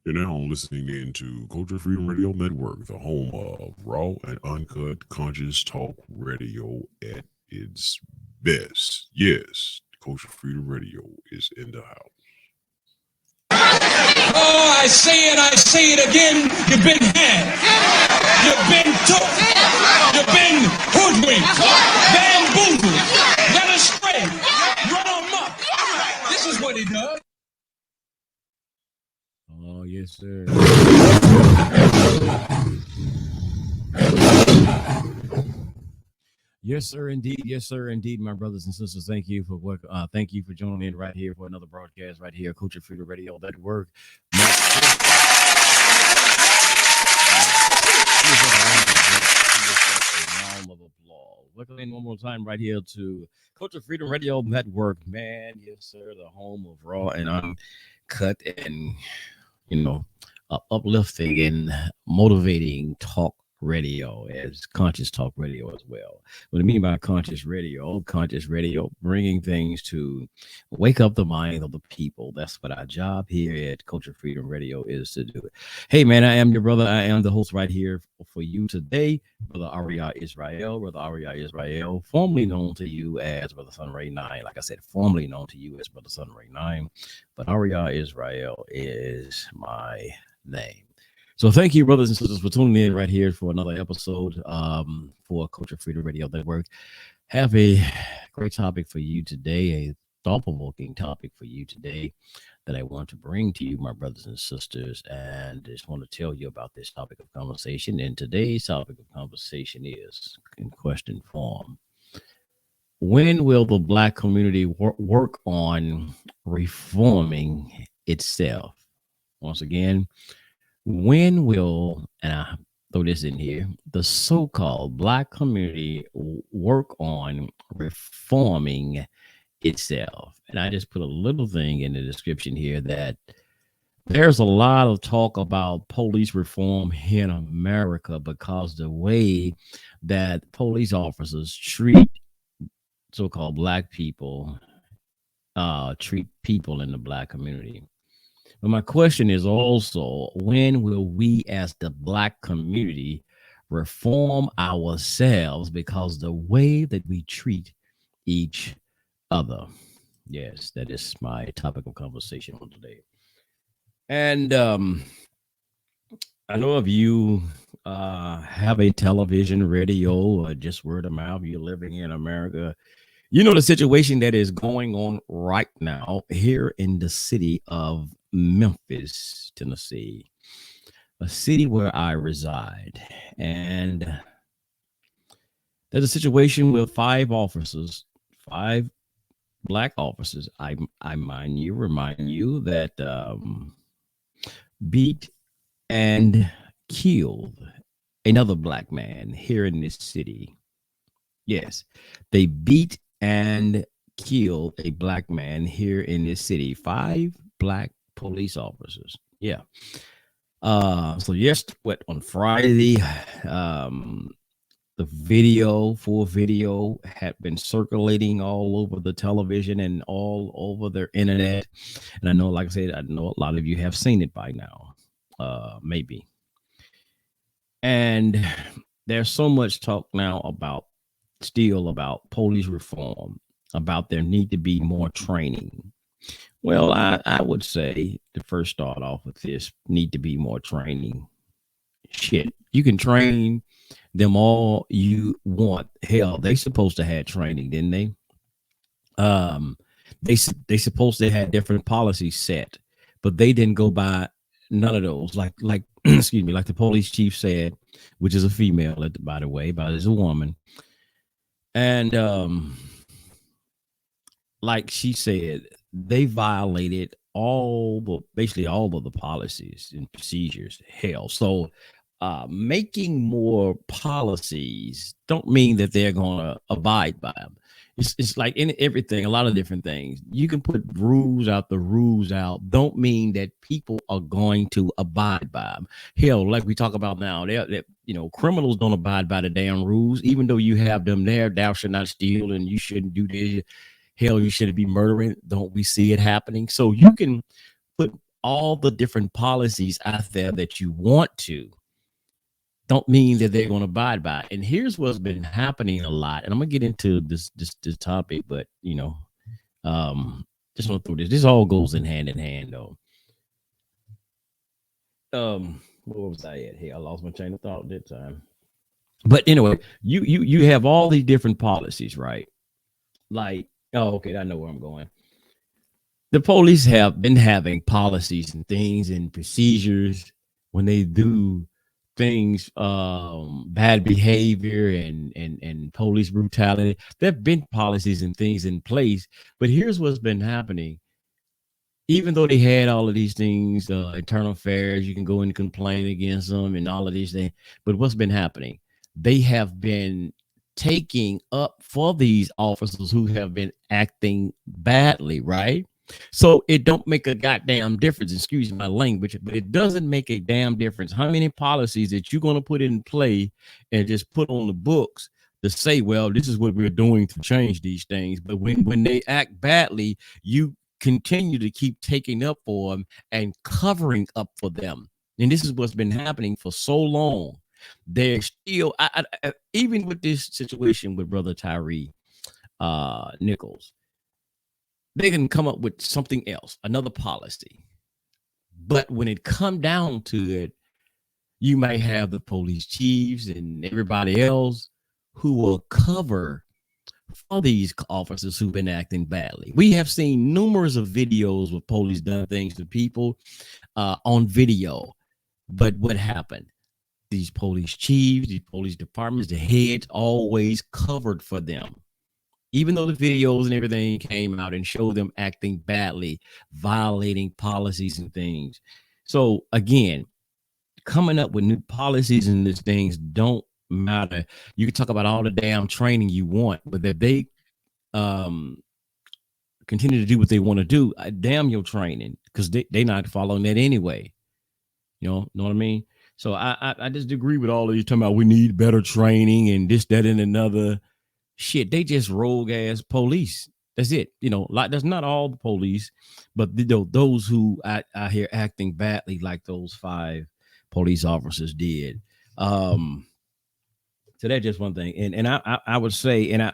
You're now listening in to Culture Freedom Radio Network, the home of raw and uncut conscious talk radio at its best. Yes, Culture Freedom Radio is in the house. Oh, I say it again. You've been had. You've been took. You've been hoodwinked. Bamboozled. Led astray. Run amok. This is what he does. Oh, yes, sir. Yes, sir, indeed. Yes, sir, indeed, my brothers and sisters. Thank you for joining in right here for another broadcast right here, Culture Freedom Radio Network. Round of applause. Welcome in one more time right here to Culture Freedom Radio Network. Man, yes, sir, the home of raw and uncut and uplifting and motivating talk radio, as conscious talk radio as well. What I mean by conscious radio bringing things to wake up the mind of the people. That's what our job here at Culture Freedom Radio is to do. Hey, man, I am your brother. I am the host right here for you today, Brother Aria Israel. Brother Aria Israel, formerly known to you as Brother Sunray 9. Like I said, formerly known to you as Brother Sunray 9. But Aria Israel is my name. So thank you, brothers and sisters, for tuning in right here for another episode for Culture Freedom Radio Network. Have a great topic for you today, a thought-provoking topic for you today that I want to bring to you, my brothers and sisters, and just want to tell you about this topic of conversation. And today's topic of conversation is in question form. When will the Black community work on reforming itself? Once again, when will, and I throw this in here, the so-called Black community work on reforming itself? And I just put a little thing in the description here that there's a lot of talk about police reform here in America because the way that police officers treat so-called Black people, treat people in the Black community. But my question is also, when will we as the Black community reform ourselves because the way that we treat each other? Yes, that is my topic of conversation on today. And I know if you have a television, radio, or just word of mouth, you're living in America, you know the situation that is going on right now here in the city of Memphis, Tennessee, a city where I reside. And there's a situation with five Black officers. I remind you that beat and killed another Black man here in this city. Yes, they beat and killed a Black man here in this city. 5 Black police officers. Yeah. So yes, on Friday, the full video had been circulating all over the television and all over the internet. And I know, like I said, I know a lot of you have seen it by now. Maybe. And there's so much talk now about police reform, about there need to be more training. Well, I would say to first start off with this, need to be more training. Shit, you can train them all you want. Hell, they supposed to have training, didn't they? They supposed to have different policies set, but they didn't go by none of those. Like excuse me, like the police chief said, which is a female, by the way, but it's a woman. And like she said, they violated basically all of the policies and procedures. Hell, so making more policies don't mean that they're going to abide by them. It's like in everything, a lot of different things. You can put rules out, don't mean that people are going to abide by them. Hell, like we talk about now, criminals don't abide by the damn rules, even though you have them there. Thou should not steal, and you shouldn't do this. Hell, you shouldn't be murdering. Don't we see it happening? So you can put all the different policies out there that you want to don't mean that they're going to abide by. And here's what's been happening a lot. And I'm gonna get into this topic, but just want to throw this. This all goes in hand though. Where was I at here? I lost my train of thought that time. But anyway, you have all these different policies, right? Like, oh, okay, I know where I'm going. The police have been having policies and things and procedures when they do things, bad behavior and police brutality. There have been policies and things in place, but here's what's been happening. Even though they had all of these things, internal affairs, you can go and complain against them and all of these things, but what's been happening? They have been taking up for these officers who have been acting badly, right? So it don't make a goddamn difference, excuse my language, but it doesn't make a damn difference how many policies that you're going to put in play and just put on the books to say, well, this is what we're doing to change these things. But when they act badly, you continue to keep taking up for them and covering up for them. And this is what's been happening for so long. They're still, even with this situation with Brother Tyree Nichols, they can come up with something else, another policy. But when it come down to it, you might have the police chiefs and everybody else who will cover for these officers who've been acting badly. We have seen numerous of videos where police done things to people on video. But what happened? These police chiefs, these police departments, the heads always covered for them. Even though the videos and everything came out and showed them acting badly, violating policies and things. So again, coming up with new policies and these things don't matter. You can talk about all the damn training you want, but if they continue to do what they want to do, damn your training, because they not following that anyway. Know what I mean? So I just agree with all of you talking about we need better training and this, that, and another. Shit, they just rogue ass police. That's it. Like that's not all the police, but those who out here acting badly, like those 5 police officers did. So that's just one thing. And I would say, and I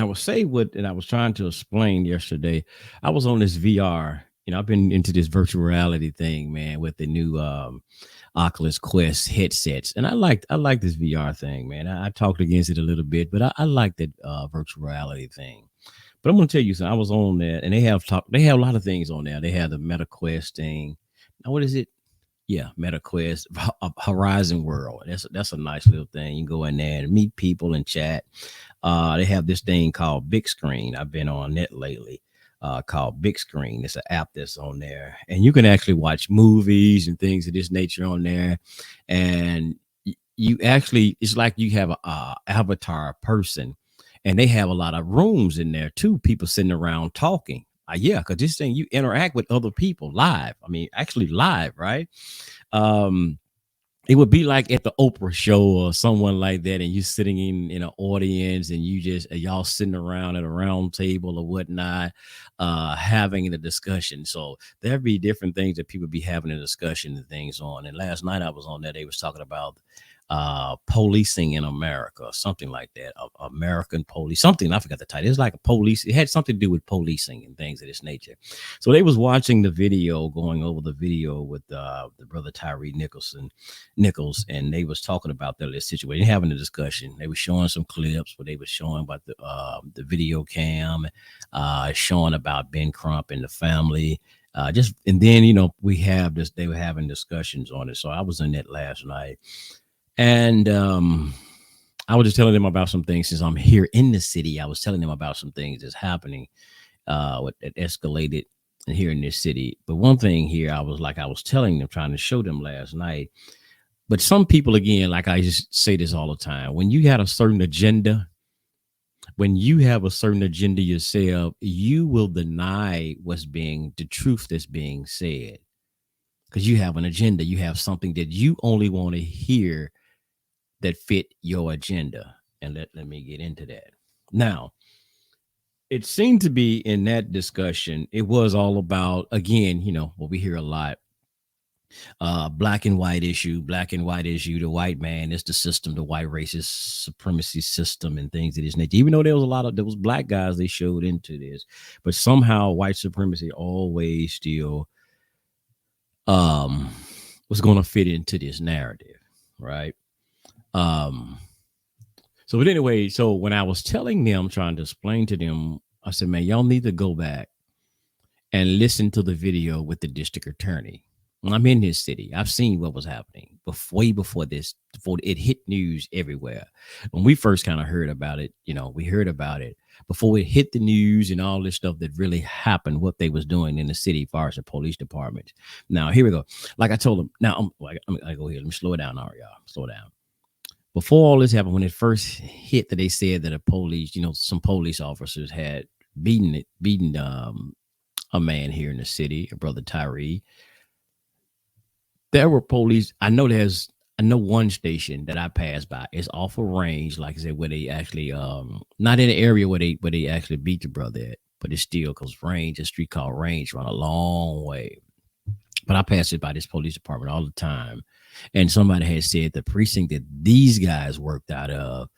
would say what I was trying to explain yesterday. I was on this VR. I've been into this virtual reality thing, man, with the new Oculus Quest headsets, and I like this VR thing, man. I talked against it a little bit, but I like that virtual reality thing. But I'm gonna tell you something. I was on there, and they have a lot of things on there. They have the Meta Quest thing. Now, what is it? Yeah, Meta Quest, Horizon World. That's a nice little thing. You can go in there and meet people and chat. They have this thing called Big Screen. I've been on that lately. Called Big Screen. It's an app that's on there, and you can actually watch movies and things of this nature on there. And you actually, it's like you have a avatar person, and they have a lot of rooms in there too. People sitting around talking. Yeah, because this thing you interact with other people live. I mean, actually live, right? It would be like at the Oprah show or someone like that, and you sitting in an audience, and y'all sitting around at a round table or whatnot, having a discussion. So there'd be different things that people be having a discussion and things on. And last night I was on there, they was talking about policing in America, or something like that. American police, something, I forgot the title. It's like a police, it had something to do with policing and things of this nature. So they was watching the video, going over the video with the Brother Tyree Nichols, and they was talking about their situation, having a discussion. They were showing some clips where they were showing about the video cam, showing about Ben Crump and the family. And then we have this, they were having discussions on it. So I was in that last night. And I was just telling them about some things since I'm here in the city. I was telling them about some things that's happening, that escalated here in this city. But one thing here, I was telling them, trying to show them last night. But some people, again, like I just say this all the time, when you had a certain agenda, when you have a certain agenda yourself, you will deny the truth that's being said, because you have an agenda. You have something that you only want to hear that fit your agenda. And let me get into that. Now, it seemed to be in that discussion, it was all about, again, what we hear a lot, black and white issue, the white man is the system, the white racist supremacy system, and things of this nature. Even though there was black guys they showed into this, but somehow white supremacy always still was going to fit into this narrative, right? So but anyway, so when I was telling them, trying to explain to them, I said, man, y'all need to go back and listen to the video with the district attorney. When I'm in this city, I've seen what was happening way before this, before it hit news everywhere. When we first kind of heard about it, we heard about it before it hit the news and all this stuff that really happened, what they was doing in the city as far as the police department. Now, here we go. Like I told them, now I go here. Let me slow it down. All right, y'all, slow down. Before all this happened, when it first hit that they said that a police, some police officers had beaten a man here in the city, a brother Tyree. There were police. I know one station that I passed by is off of Range, like I said, where they actually not in the area where they actually beat the brother at, but it's still because Range, a street called Range, run a long way. But I pass it by this police department all the time. And somebody had said the precinct that these guys worked out of,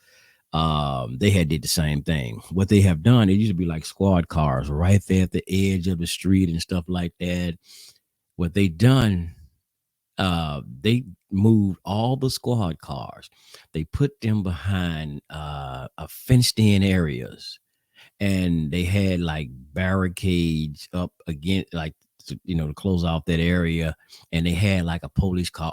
they had did the same thing. What they have done, it used to be like squad cars right there at the edge of the street and stuff like that. What they done, they moved all the squad cars. They put them behind a fenced in areas, and they had like barricades up against, like, to close off that area. And they had like a police car.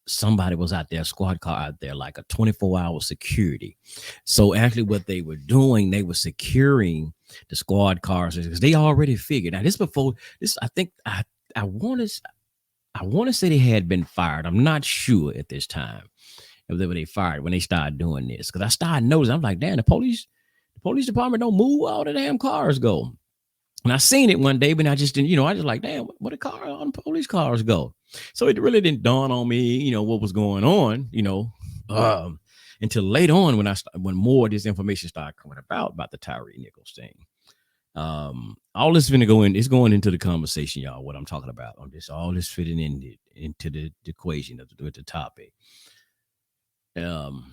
Somebody was out there, a squad car out there, like a 24-hour security. So actually what they were doing, they were securing the squad cars because they already figured. Now this before this, I think I want to say they had been fired. I'm not sure at this time if they were fired when they started doing this. Because I started noticing, I'm like, damn, the police department don't move, all the damn cars go. And I seen it one day, but I just didn't, I just like, damn, where the car on police cars go? So it really didn't dawn on me, what was going on, until later on when more of this information started coming about the Tyree Nichols thing. All this is going to go in, it's going into the conversation, y'all, what I'm talking about. All this fitting into the equation of the topic. So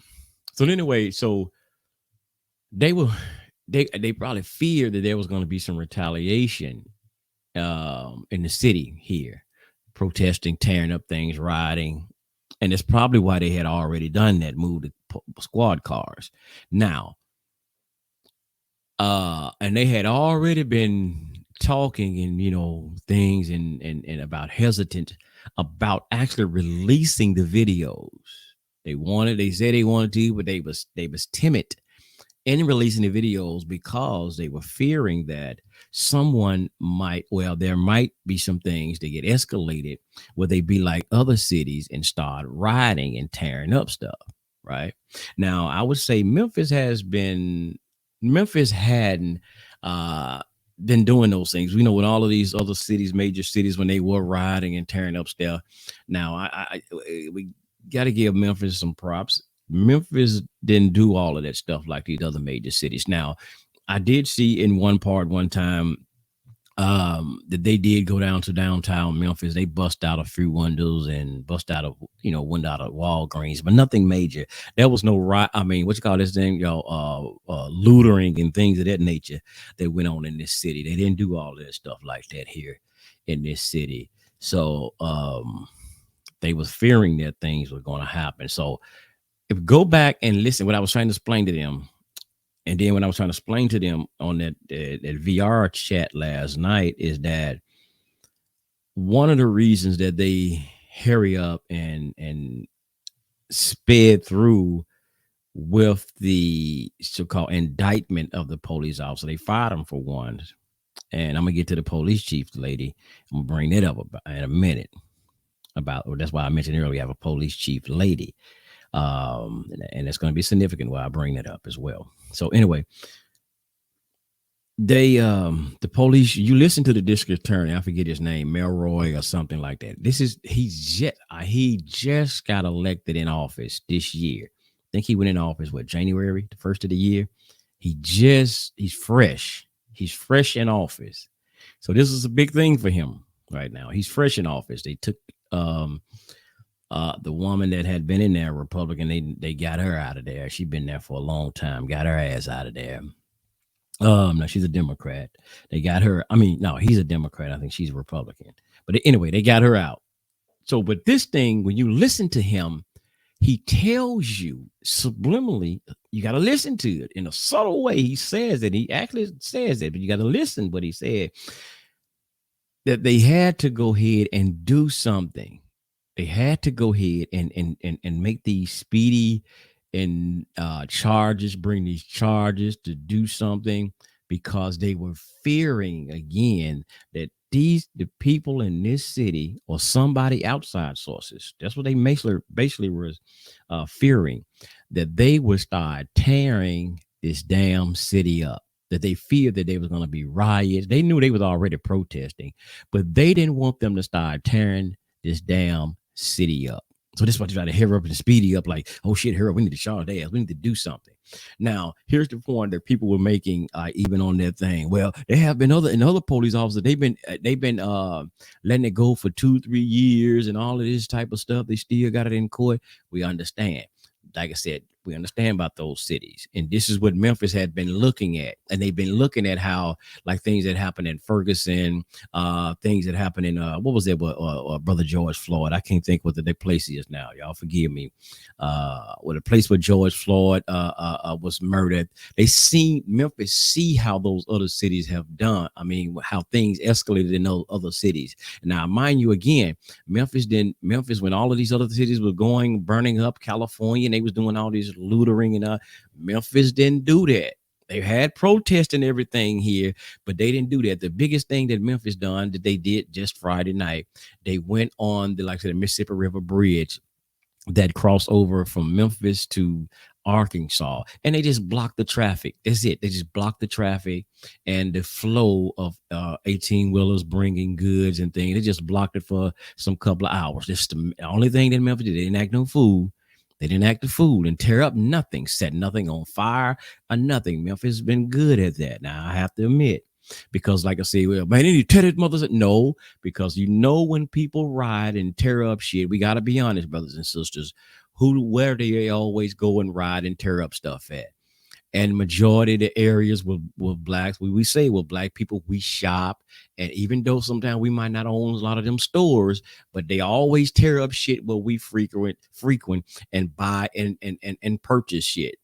anyway, so they probably feared that there was going to be some retaliation in the city here, protesting, tearing up things, rioting. And it's probably why they had already done that, moved the squad cars. Now, and they had already been talking and, things and about hesitant about actually releasing the videos. They said they wanted to, but they was timid in releasing the videos because they were fearing that there might be some things that get escalated where they be like other cities and start rioting and tearing up stuff. Right now, I would say Memphis hadn't been doing those things. We know with all of these other cities, major cities, when they were rioting and tearing up stuff. Now, we got to give Memphis some props. Memphis didn't do all of that stuff like these other major cities. Now, I did see in one time that they did go down to downtown Memphis. They bust out a few windows and bust out of window out of Walgreens, but nothing major. There was no riot. I mean, what you call this thing, lootering and things of that nature that went on in this city. They didn't do all that stuff like that here in this city. So they was fearing that things were going to happen. So if go back and listen what I was trying to explain to them, and then when I was trying to explain to them on that VR chat last night, is that one of the reasons that they hurry up and sped through with the so-called indictment of the police officer, they fired him for one. And I'm gonna get to the police chief lady. I'm gonna bring that up in a minute. That's why I mentioned earlier we have a police chief lady. And it's going to be significant why I bring that up as well. So anyway, the police, you listen to the district attorney, I forget his name, Melroy or something like that. He just got elected in office this year. I think he went in office, January, the first of the year. He's fresh. He's fresh in office. So this is a big thing for him right now. He's fresh in office. They took the woman that had been in there, Republican, they got her out of there. She'd been there for a long time, got her ass out of there. No, she's a Democrat. They got her. I mean, no, he's a Democrat. I think she's a Republican. But anyway, they got her out. So, but this thing, when you listen to him, he tells you subliminally, you got to listen to it in a subtle way. He says it. He actually says it, but you got to listen what he said. That they had to go ahead and do something. They had to go ahead and make these speedy and charges, bring these charges to do something, because they were fearing again that the people in this city or somebody outside sources, that's what they basically was fearing, that they would start tearing this damn city up, that they feared that there was going to be riots. They knew they was already protesting, but they didn't want them to start tearing this damn city up. So this is why they try to hurry up and speedy up, like, oh shit, hurry up, we need to charge their ass, we need to do something. Now, here's the point that people were making, even on that thing. Well, there have been other police officers, they've been letting it go for 2-3 years and all of this type of stuff. They still got it in court. We understand. Like I said, we understand about those cities. And this is what Memphis had been looking at. And they've been looking at how, like, things that happened in Ferguson, things that happened in, what was it, Brother George Floyd? I can't think what the place is now. Y'all forgive me. Well, the place where George Floyd was murdered. They see, Memphis see how those other cities have done. I mean, how things escalated in those other cities. Now, mind you, again, Memphis, when all of these other cities were burning up, California, and they was doing all these lootering, and Memphis didn't do that. They had protests and everything here, but they didn't do that. The biggest thing that Memphis done that they did just Friday night, they went on the Mississippi River Bridge that crossed over from Memphis to Arkansas, and they just blocked the traffic. That's it. They just blocked the traffic and the flow of 18-wheelers bringing goods and things. They just blocked it for some couple of hours. That's the only thing that Memphis did. They didn't act no fool. They didn't act the fool and tear up nothing, set nothing on fire or nothing. Memphis has been good at that. Now, I have to admit, because like I say, well, man, you tear this mothers. No, because when people ride and tear up shit, we got to be honest, brothers and sisters, where do they always go and ride and tear up stuff at? And majority of the areas with blacks, we say with black people, we shop. And even though sometimes we might not own a lot of them stores, but they always tear up shit where we frequent and buy and purchase shit.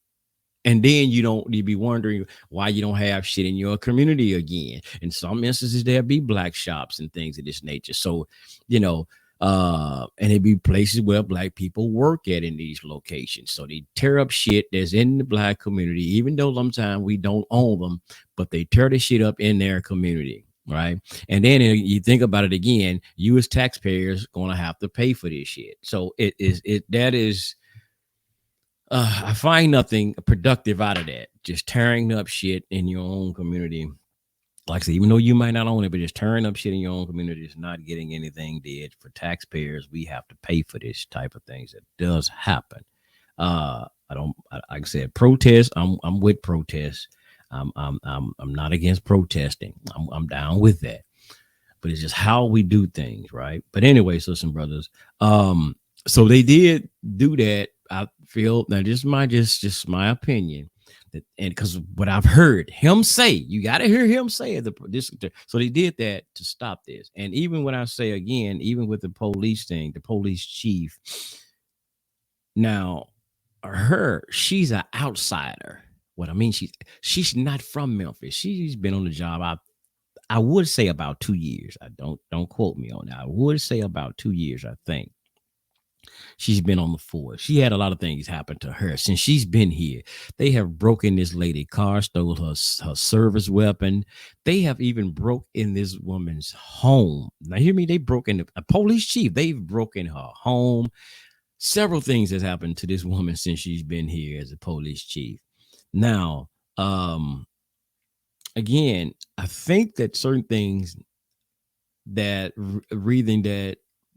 And then you be wondering why you don't have shit in your community again. In some instances, there'll be black shops and things of this nature. So, and it be places where black people work at in these locations. So they tear up shit that's in the black community, even though sometimes we don't own them, but they tear the shit up in their community. Right. And then you think about it again, you as taxpayers going to have to pay for this shit. So I find nothing productive out of that. Just tearing up shit in your own community. Like I said, even though you might not own it, but just tearing up shit in your own community is not getting anything did. For taxpayers, we have to pay for this type of things. That does happen. Like I said, protest. I'm with protests. I'm not against protesting. I'm down with that. But it's just how we do things, right? But anyway, sisters and brothers, so they did do that. I feel now this is just my opinion. And because what I've heard him say, you got to hear him say so they did that to stop this. And even when I say again, even with the police thing, the police chief, now she's an outsider. What I mean, she's not from Memphis. She's been on the job. I would say about 2 years. Don't quote me on that. I would say about 2 years, I think. She's been on the force. She had a lot of things happen to her since she's been here. They have broken this lady car, stole her service weapon. They have even broke in this woman's home. Now, hear me. They broke in a police chief. They've broken her home. Several things has happened to this woman since she's been here as a police chief. Now, again, I think that certain things that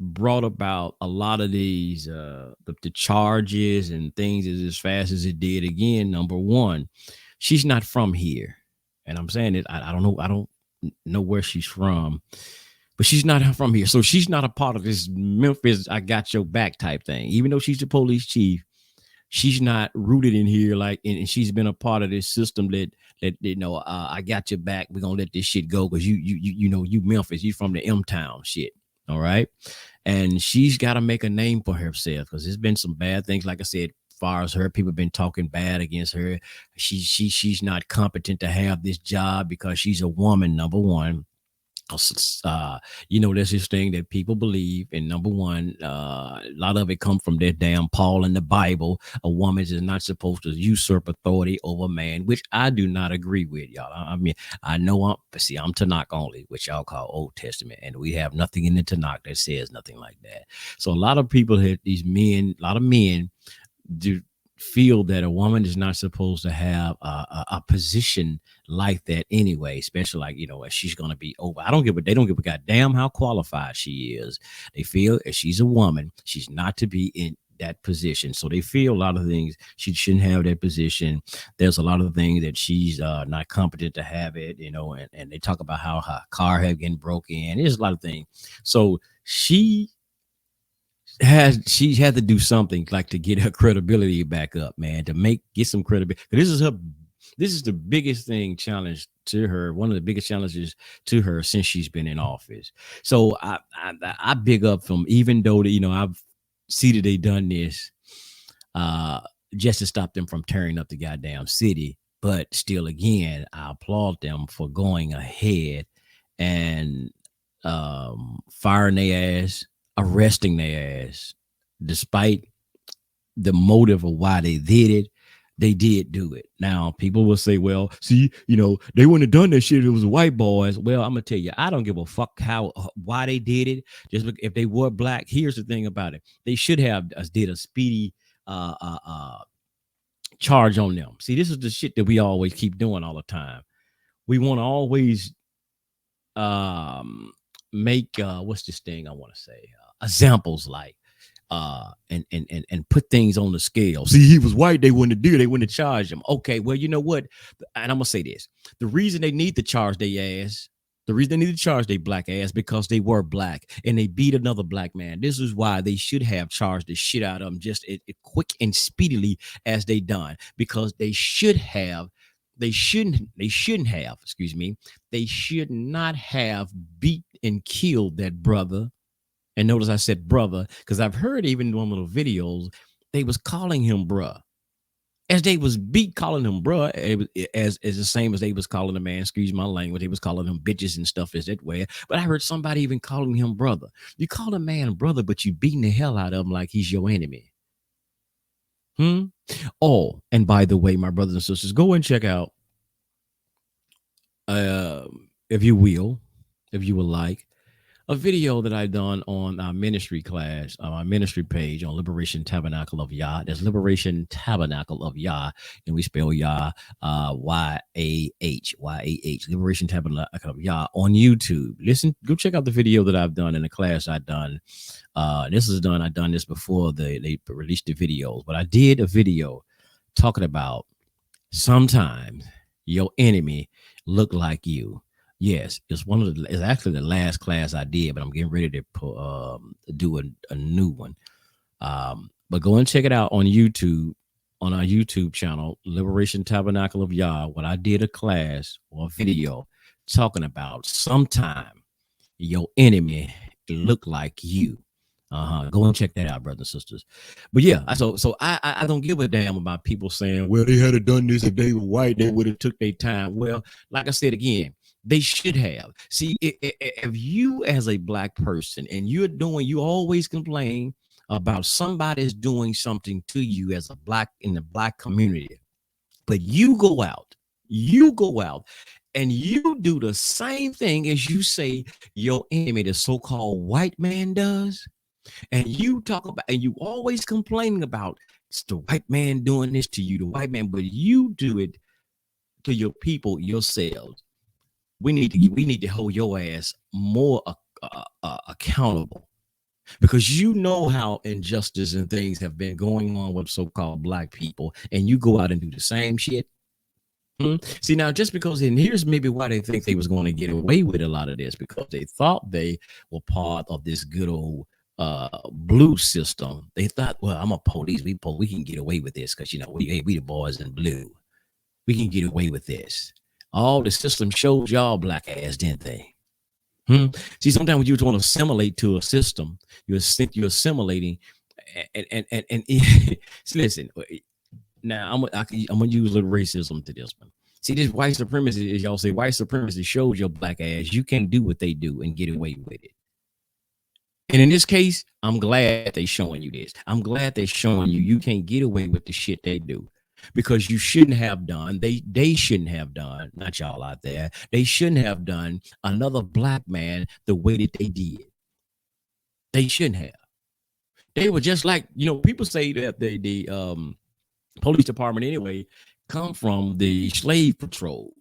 brought about a lot of these the charges and things as fast as it did. Again, number one, she's not from here. And I'm saying it. I don't know. I don't know where she's from, but she's not from here. So she's not a part of this Memphis, I got your back type thing. Even though she's the police chief, she's not rooted in here. Like, and she's been a part of this system that I got your back. We're going to let this shit go. Cause you know, you Memphis, you from the M town shit. All right. And she's got to make a name for herself, because there's been some bad things. Like I said, far as her, people have been talking bad against her. She's not competent to have this job because she's a woman, number one. You know, there's this thing that people believe, and number one, a lot of it come from that damn Paul in the Bible. A woman is not supposed to usurp authority over a man, which I do not agree with, y'all. I mean, I know I'm Tanakh only, which y'all call Old Testament, and we have nothing in the Tanakh that says nothing like that. So a lot of people have a lot of men do feel that a woman is not supposed to have a position like that anyway, especially like, you know, she's going to be over. They don't give a goddamn how qualified she is. They feel if she's a woman, she's not to be in that position. So they feel a lot of things she shouldn't have that position. There's a lot of things that she's not competent to have it, you know, and they talk about how her car had getting broken. There's a lot of things. So she had to do something like to get her credibility back up, man, to get some credibility. This is the biggest challenge to her, one of the biggest challenges to her since she's been in office. So I big up from, even though you know, I've seen that they done this just to stop them from tearing up the goddamn city, but still, again, I applaud them for going ahead and firing their ass, arresting their ass, despite the motive of why they did it. They did do it. Now, people will say, well, see, you know, they wouldn't have done that shit if it was white boys. Well, I'm gonna tell you, I don't give a fuck why they did it. Just if they were black, here's the thing about it: they should have did a speedy charge on them. See, this is the shit that we always keep doing all the time. We want to always make what's this thing I want to say, examples, like and put things on the scale. See, he was white, they wouldn't have charged him. Okay, well, you know what, and I'm gonna say this: the reason they need to charge their ass, the reason they need to charge their black ass, because they were black and they beat another black man. This is why they should have charged the shit out of them just as quick and speedily as they done, because they should not have beat and killed that brother. And notice I said brother, because I've heard even in one of the videos, they was calling him bruh. As they was calling him bruh, as the same as they was calling the man, excuse my language, they was calling him bitches and stuff as that way. But I heard somebody even calling him brother. You call a man brother, but you beating the hell out of him like he's your enemy. Oh, and by the way, my brothers and sisters, go and check out, if you would like, a video that I've done on our ministry class, our ministry page on Liberation Tabernacle of Yah. There's Liberation Tabernacle of Yah, and we spell Yah Y-A-H, Liberation Tabernacle of Yah on YouTube. Listen, go check out the video that I've done in the class I've done. I've done this before they released the videos, but I did a video talking about sometimes your enemy look like you. Yes, it's actually the last class I did, but I'm getting ready to do a new one. But go and check it out on YouTube, on our YouTube channel, Liberation Tabernacle of Yah. When I did a class or a video talking about sometime your enemy look like you. Go and check that out, brothers and sisters. But yeah, so I don't give a damn about people saying, well, they had done this if they were white, they would have took their time. Well, like I said again, they should have. See, if you as a black person and you always complain about somebody's doing something to you as a black in the black community, but you go out and you do the same thing as you say your enemy, the so-called white man, does. And you talk about, and you always complaining about it's the white man doing this to you, the white man, but you do it to your people yourselves. We need to hold your ass more accountable, because you know how injustice and things have been going on with so-called black people, and you go out and do the same shit. See, now just because, and here's maybe why they think they was going to get away with a lot of this, because they thought they were part of this good old blue system. They thought, well, I'm a police. We can get away with this because, you know, we the boys in blue. We can get away with this. All the system showed y'all black ass, didn't they? See, sometimes when you want to assimilate to a system, you're assimilating, and listen. Now I'm gonna use a little racism to this one. See, this white supremacy, as y'all say, white supremacy shows your black ass you can't do what they do and get away with it. And in this case, I'm glad they showing you this. I'm glad they're showing you can't get away with the shit they do, because you shouldn't have done. They shouldn't have done. Not y'all out there. They shouldn't have done another black man the way that they did. They shouldn't have. They were just like, you know, people say that the police department anyway come from the slave patrols,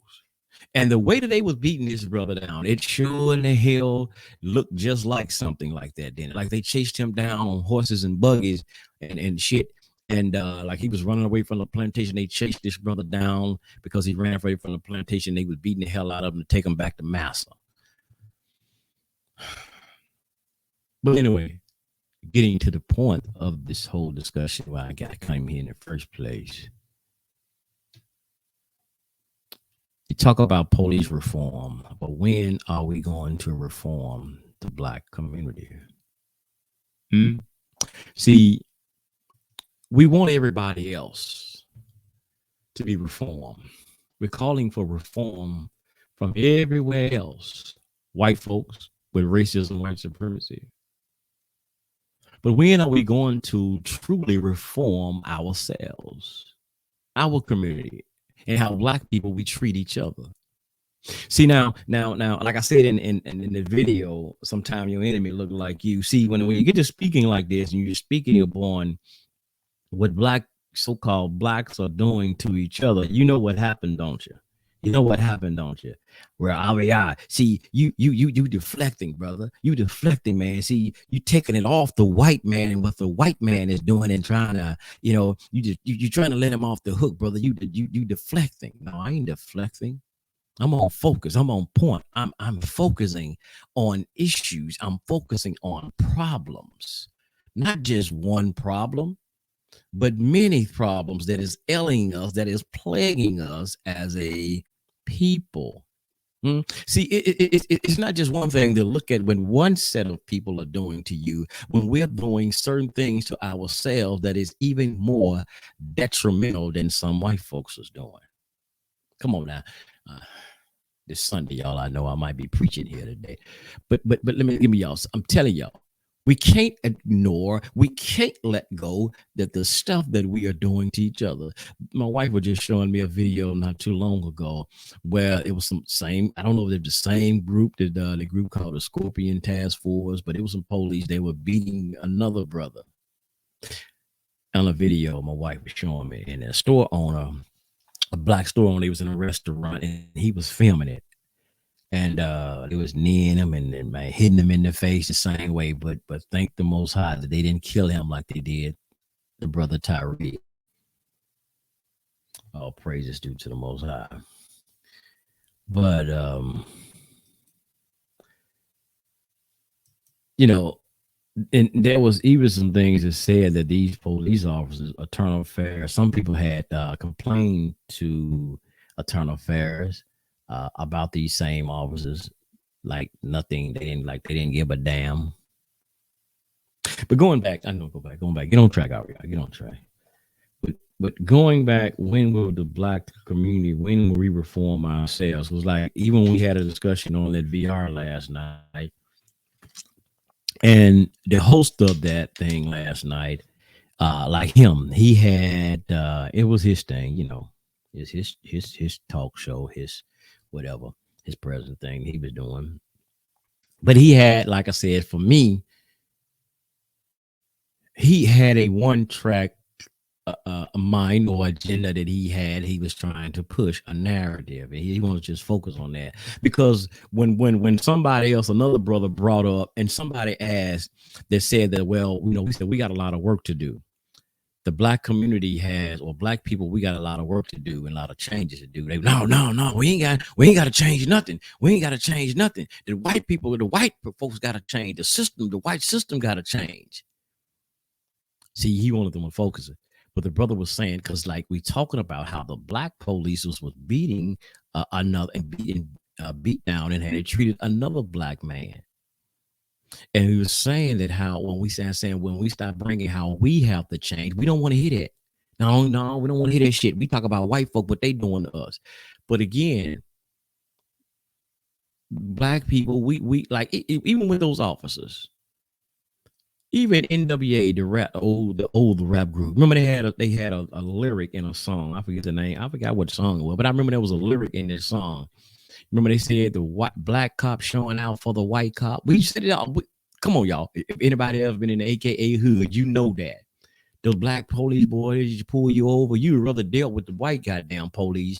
and the way that they was beating this brother down, it sure in the hell looked just like something like that. Then, like they chased him down on horses and buggies and shit, and like he was running away from the plantation. They chased this brother down because he ran away from the plantation. They was beating the hell out of him to take him back to Massa. But anyway, getting to the point of this whole discussion, why I got to come here in the first place. You talk about police reform, but when are we going to reform the black community? See, we want everybody else to be reformed. We're calling for reform from everywhere else. White folks with racism, white supremacy. But when are we going to truly reform ourselves, our community, and how black people we treat each other? See, now, like I said in the video, sometimes your enemy look like you. See, when you get to speaking like this, and you're speaking upon what so-called blacks are doing to each other, you know what happened, don't you? You know what happened, don't you? Where see, you deflecting, brother. You deflecting, man. See, you taking it off the white man and what the white man is doing and trying to, you know, you trying to let him off the hook, brother. You deflecting. No, I ain't deflecting. I'm on focus. I'm on point. I'm focusing on issues. I'm focusing on problems, not just one problem, but many problems that is ailing us, that is plaguing us as a people. See, it's not just one thing to look at when one set of people are doing to you, when we're doing certain things to ourselves that is even more detrimental than some white folks is doing. Come on now. This Sunday, y'all, I know I might be preaching here today, but let me give me y'all. I'm telling y'all, we can't ignore, we can't let go that the stuff that we are doing to each other. My wife was just showing me a video not too long ago where it was some same, I don't know if they're the same group, that the group called the Scorpion Task Force, but it was some police. They were beating another brother. On a video my wife was showing me, and a store owner, a black store owner, he was in a restaurant and he was filming it. And it was kneeing him and hitting him in the face the same way, but thank the Most High that they didn't kill him like they did the brother Tyree. All praises due to the Most High. But you know, and there was even some things that said that these police officers, Internal Affairs, some people had complained to Internal Affairs about these same officers, like nothing. They didn't give a damn. But going back, I know going back. Get on track, out here. Get on track. But going back, when will the black community, when will we reform ourselves? It was like, even when we had a discussion on that VR last night, and the host of that thing last night, like him, he had it was his thing, you know, his talk show, his whatever, his present thing he was doing. But he had, like I said, for me, he had a one-track mind or agenda that he was trying to push a narrative, and he wanted to just focus on that. Because when somebody else, another brother, brought up, and somebody asked that said that, well, you know, we said we got a lot of work to do. the black community has, or black people, we got a lot of work to do and a lot of changes to do. They no, we ain't got to change nothing. We ain't got to change nothing. The white folks got to change. The white system got to change. See, he wanted them to focus it. But the brother was saying, because like we talking about how the black police was beating another and beat down and had treated another black man. And he was saying that how when we start bringing how we have to change, we don't want to hear that. No, we don't want to hear that shit. We talk about white folk, what they doing to us. But again, black people, we like even with those officers, even NWA, the old rap group. Remember they had a lyric in a song. I forget the name. I forgot what song it was, but I remember there was a lyric in this song. Remember they said the black cop showing out for the white cop. We said it all. Come on, y'all. If anybody else been in the AKA hood, you know that. Those black police boys pull you over. You would rather deal with the white goddamn police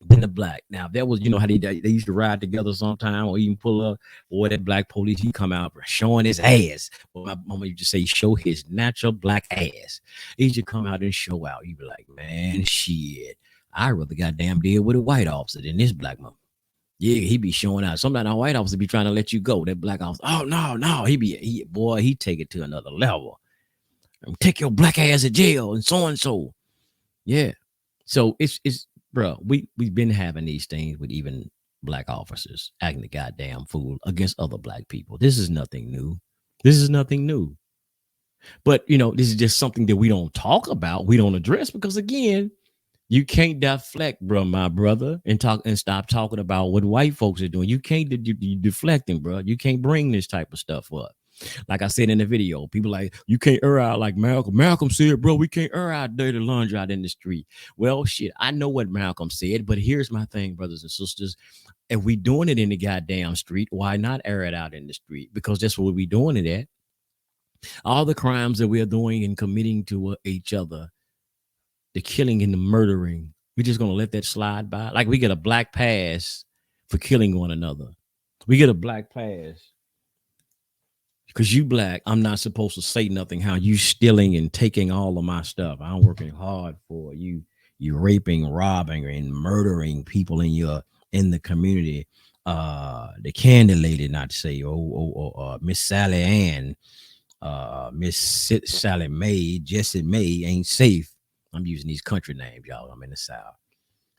than the black. Now, that was, you know, how they used to ride together sometime or even pull up. Or that black police, he come out showing his ass. Well, my mama used to say, show his natural black ass. He used to come out and show out. You'd be like, man, shit. I'd rather goddamn deal with a white officer than this black mama. Yeah, he be showing out. Sometimes our white officer be trying to let you go. That black officer, oh no, he take it to another level. Take your black ass to jail and so. Yeah. So it's bro, we've been having these things with even black officers acting the goddamn fool against other black people. This is nothing new. But you know, this is just something that we don't talk about, we don't address, because again, you can't deflect, bro, my brother, and stop talking about what white folks are doing. You can't you deflecting, bro. You can't bring this type of stuff up. Like I said in the video, people like, you can't air out like Malcolm. Malcolm said, bro, we can't air out dirty laundry out in the street. Well, shit, I know what Malcolm said, but here's my thing, brothers and sisters. If we doing it in the goddamn street, why not air it out in the street? Because that's what we doing it at. All the crimes that we are doing and committing to each other, the killing and the murdering, we're just going to let that slide by. Like we get a black pass for killing one another. We get a black pass because you black. I'm not supposed to say nothing. How you stealing and taking all of my stuff. I'm working hard for you. You raping, robbing, and murdering people in the community. The Candy Lady, not to say, Miss Sally Ann, Miss Sally Mae, Jessie Mae ain't safe. I'm using these country names, y'all. I'm in the South.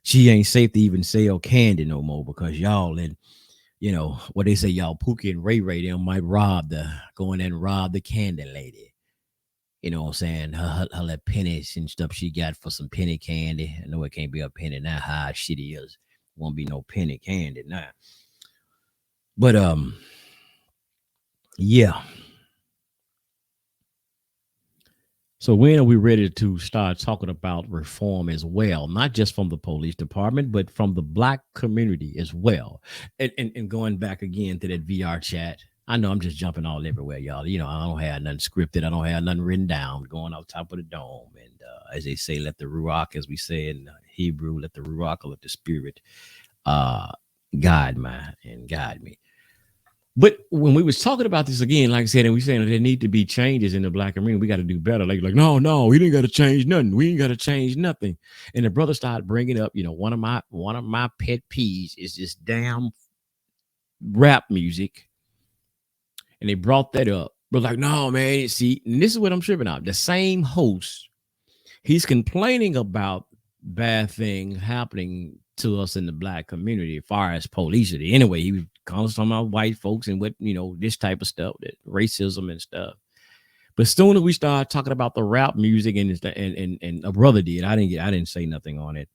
She ain't safe to even sell candy no more because y'all, and you know what they say, y'all Pookie and Ray Ray, they might go in and rob the Candy Lady. You know what I'm saying? Her little pennies and stuff she got for some penny candy. I know it can't be a penny now. How shitty is. Won't be no penny candy now. But yeah. So when are we ready to start talking about reform as well? Not just from the police department, but from the black community as well. And going back again to that VR chat, I know I'm just jumping all everywhere, y'all. You know, I don't have nothing scripted. I don't have nothing written down, going off top of the dome. And as they say, let the Ruach, as we say in Hebrew, let the Ruach, let the Spirit guide me. But when we was talking about this again, like I said, and we saying there need to be changes in the black community, we got to do better. Like no, we didn't got to change nothing. We ain't got to change nothing. And the brother started bringing up, you know, one of my pet peeves is this damn rap music. And they brought that up. But like, no, man, see, and this is what I'm tripping out. The same host, he's complaining about bad things happening to us in the black community as far as police. Anyway, he was calling some of our white folks and what, you know, this type of stuff, that racism and stuff. But soon as we start talking about the rap music and a brother did, I didn't say nothing on it.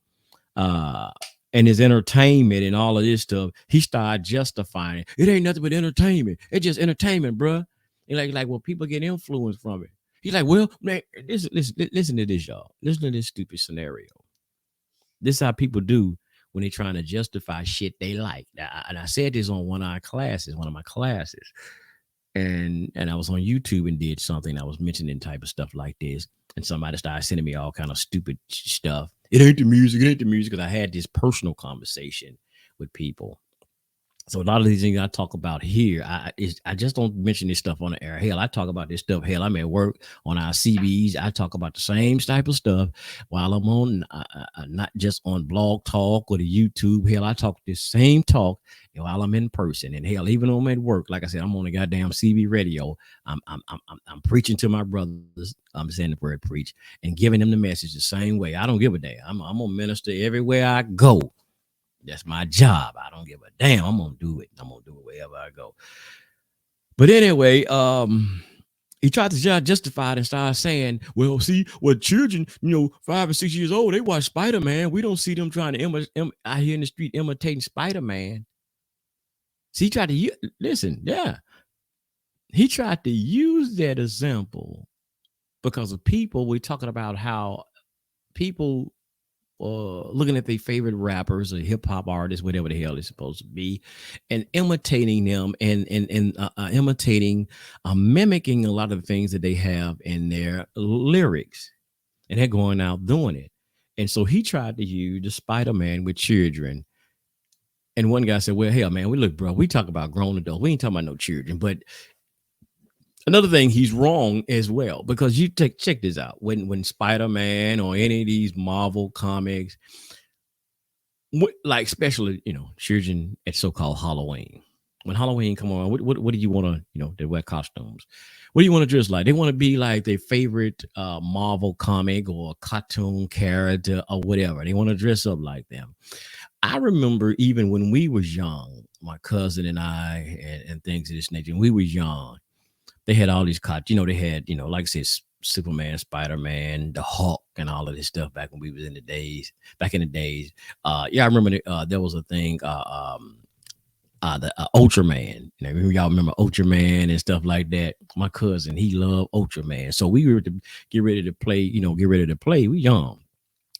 And his entertainment and all of this stuff, he started justifying it. It ain't nothing but entertainment. It's just entertainment, bruh. And like, well, people get influenced from it. He's like, well, man, listen to this, y'all. Listen to this stupid scenario. This is how people do when they're trying to justify shit they like. And I said this on one of my classes, and I was on YouTube and did something. I was mentioning type of stuff like this, and somebody started sending me all kind of stupid stuff. It ain't the music, because I had this personal conversation with people. So a lot of these things I talk about here, I just don't mention this stuff on the air. Hell, I talk about this stuff. Hell, I'm at work on our CBs. I talk about the same type of stuff while I'm on, not just on Blog Talk or the YouTube. Hell, I talk this same talk while I'm in person. And hell, even when I'm at work, like I said, I'm on the goddamn CB radio. I'm preaching to my brothers. I'm saying the word preach and giving them the message the same way. I don't give a damn. I'm gonna minister everywhere I go. That's my job. I don't give a damn. I'm gonna do it. I'm gonna do it wherever I go. But anyway, he tried to justify it and started saying, well, see, what children, 5 or 6 years old, they watch Spider-Man. We don't see them trying to out here in the street imitating Spider-Man. See, he tried to listen, yeah. He tried to use that example because of people. We're talking about how people looking at their favorite rappers or hip hop artists, whatever the hell they're supposed to be, and imitating them and imitating, mimicking a lot of the things that they have in their lyrics, and they're going out doing it. And so he tried to use the Spider-Man with children. And one guy said, well, hell, man, we talk about grown adults. We ain't talking about no children. But another thing, he's wrong as well, because you check this out. When Spider-Man or any of these Marvel comics, like especially, children at so-called Halloween. When Halloween come on, what do you want to, they wear costumes. What do you want to dress like? They want to be like their favorite Marvel comic or cartoon character or whatever. They want to dress up like them. I remember even when we was young, my cousin and I and things of this nature, when we was young, they had all these cartoons, they had, like I said, Superman, Spider-Man, the Hulk, and all of this stuff back when we was in the days. I remember there was a thing, the Ultraman. Y'all remember Ultraman and stuff like that. My cousin, he loved Ultraman. So we were to get ready to play. We young.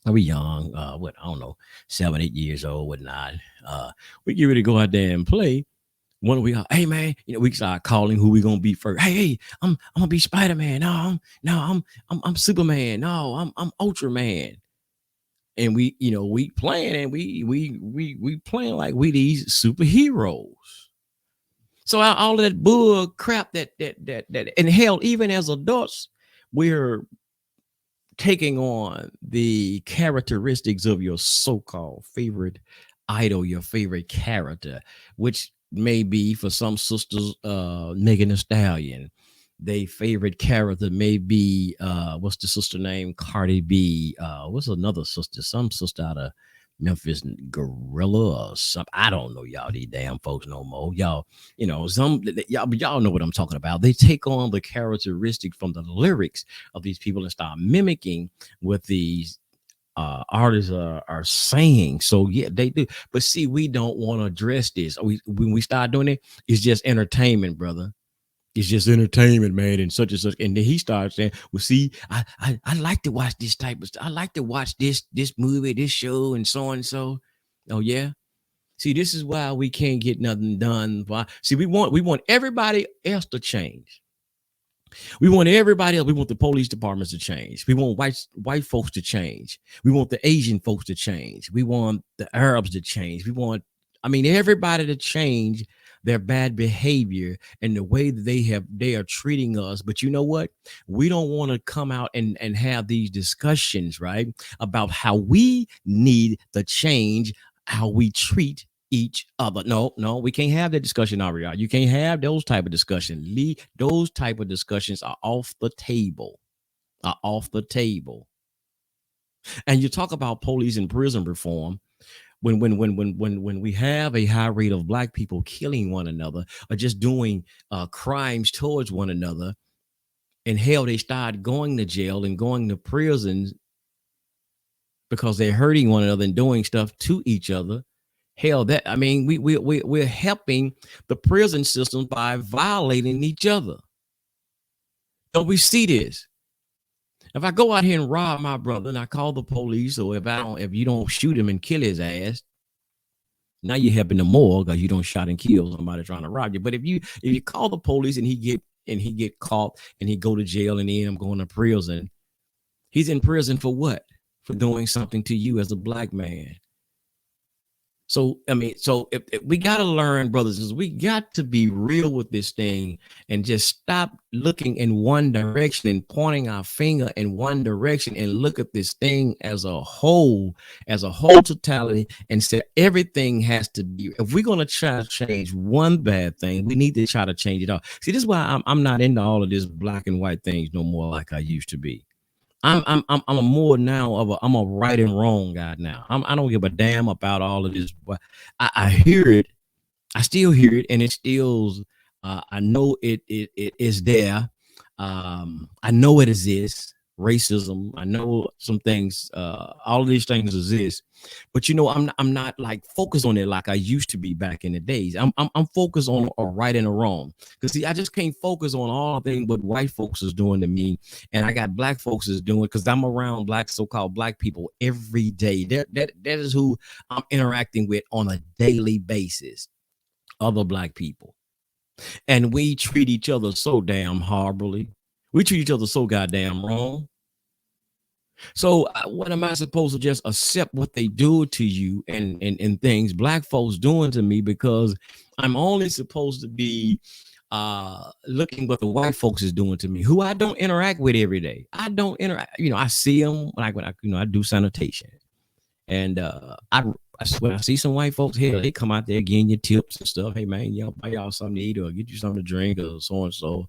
I don't know, 7, 8 years old, whatnot. We get ready to go out there and play. One we are, hey man, we start calling who we gonna be first. Hey, I'm gonna be Spider-Man. No, I'm Superman. No, I'm Ultraman. And we playing and we playing like we these superheroes. So all of that bull crap that and hell, even as adults, we're taking on the characteristics of your so-called favorite idol, your favorite character, which may be for some sisters Megan Thee Stallion. Their favorite character may be what's the sister name? Cardi B. What's another sister? Some sister out of Memphis, Gorilla or something. I don't know, y'all, these damn folks no more. Y'all, y'all know what I'm talking about. They take on the characteristic from the lyrics of these people and start mimicking what these artists are saying. So yeah, they do. But see, we don't want to address this. When we start doing it, it's just entertainment, brother. It's just entertainment, man, and such and such. And then he starts saying, well, see, I like to watch this type of stuff. I like to watch this movie, this show, and so and so. Oh, yeah. See, this is why we can't get nothing done. See, we want everybody else to change. We want everybody else. We want the police departments to change. We want white folks to change. We want the Asian folks to change. We want the Arabs to change. We want, everybody to change their bad behavior and the way that they are treating us. But you know what? We don't want to come out and have these discussions, right, about how we need the change, how we treat each other. No, we can't have that discussion, Ariel. You can't have those type of discussions. Those type of discussions are off the table. And you talk about police and prison reform. When we have a high rate of Black people killing one another or just doing crimes towards one another, and hell, they start going to jail and going to prisons because they're hurting one another and doing stuff to each other. Hell, we're helping the prison system by violating each other. Don't we see this? If I go out here and rob my brother and I call the police, or if you don't shoot him and kill his ass, now you're helping him more because you don't shot and kill somebody trying to rob you. But if you call the police and he get caught and he go to jail and then I'm going to prison, he's in prison for what? For doing something to you as a Black man. So, I mean, so if we got to learn, brothers, is we got to be real with this thing and just stop looking in one direction and pointing our finger in one direction and look at this thing as a whole totality, and say everything has to be. If we're going to try to change one bad thing, we need to try to change it all. See, this is why I'm not into all of this black and white things no more like I used to be. I'm a more now of I'm a right and wrong guy now. I don't give a damn about all of this, but I hear it. I still hear it, and it still. I know it is there. I know it exists. Racism. I know some things. All of these things exist, but I'm not like focused on it like I used to be back in the days. I'm focused on a right and a wrong. Because see, I just can't focus on all things what white folks is doing to me, and I got black folks is doing, because I'm around black, so-called black people every day. That is who I'm interacting with on a daily basis. Other black people, and we treat each other so damn horribly. We treat each other so goddamn wrong. So what am I supposed to just accept what they do to you and things black folks doing to me, because I'm only supposed to be looking what the white folks is doing to me, who I don't interact with every day. I don't interact, I see them like when I do sanitation, and when I see some white folks here, they come out there getting your tips and stuff. Hey man, buy y'all something to eat or get you something to drink or so and so.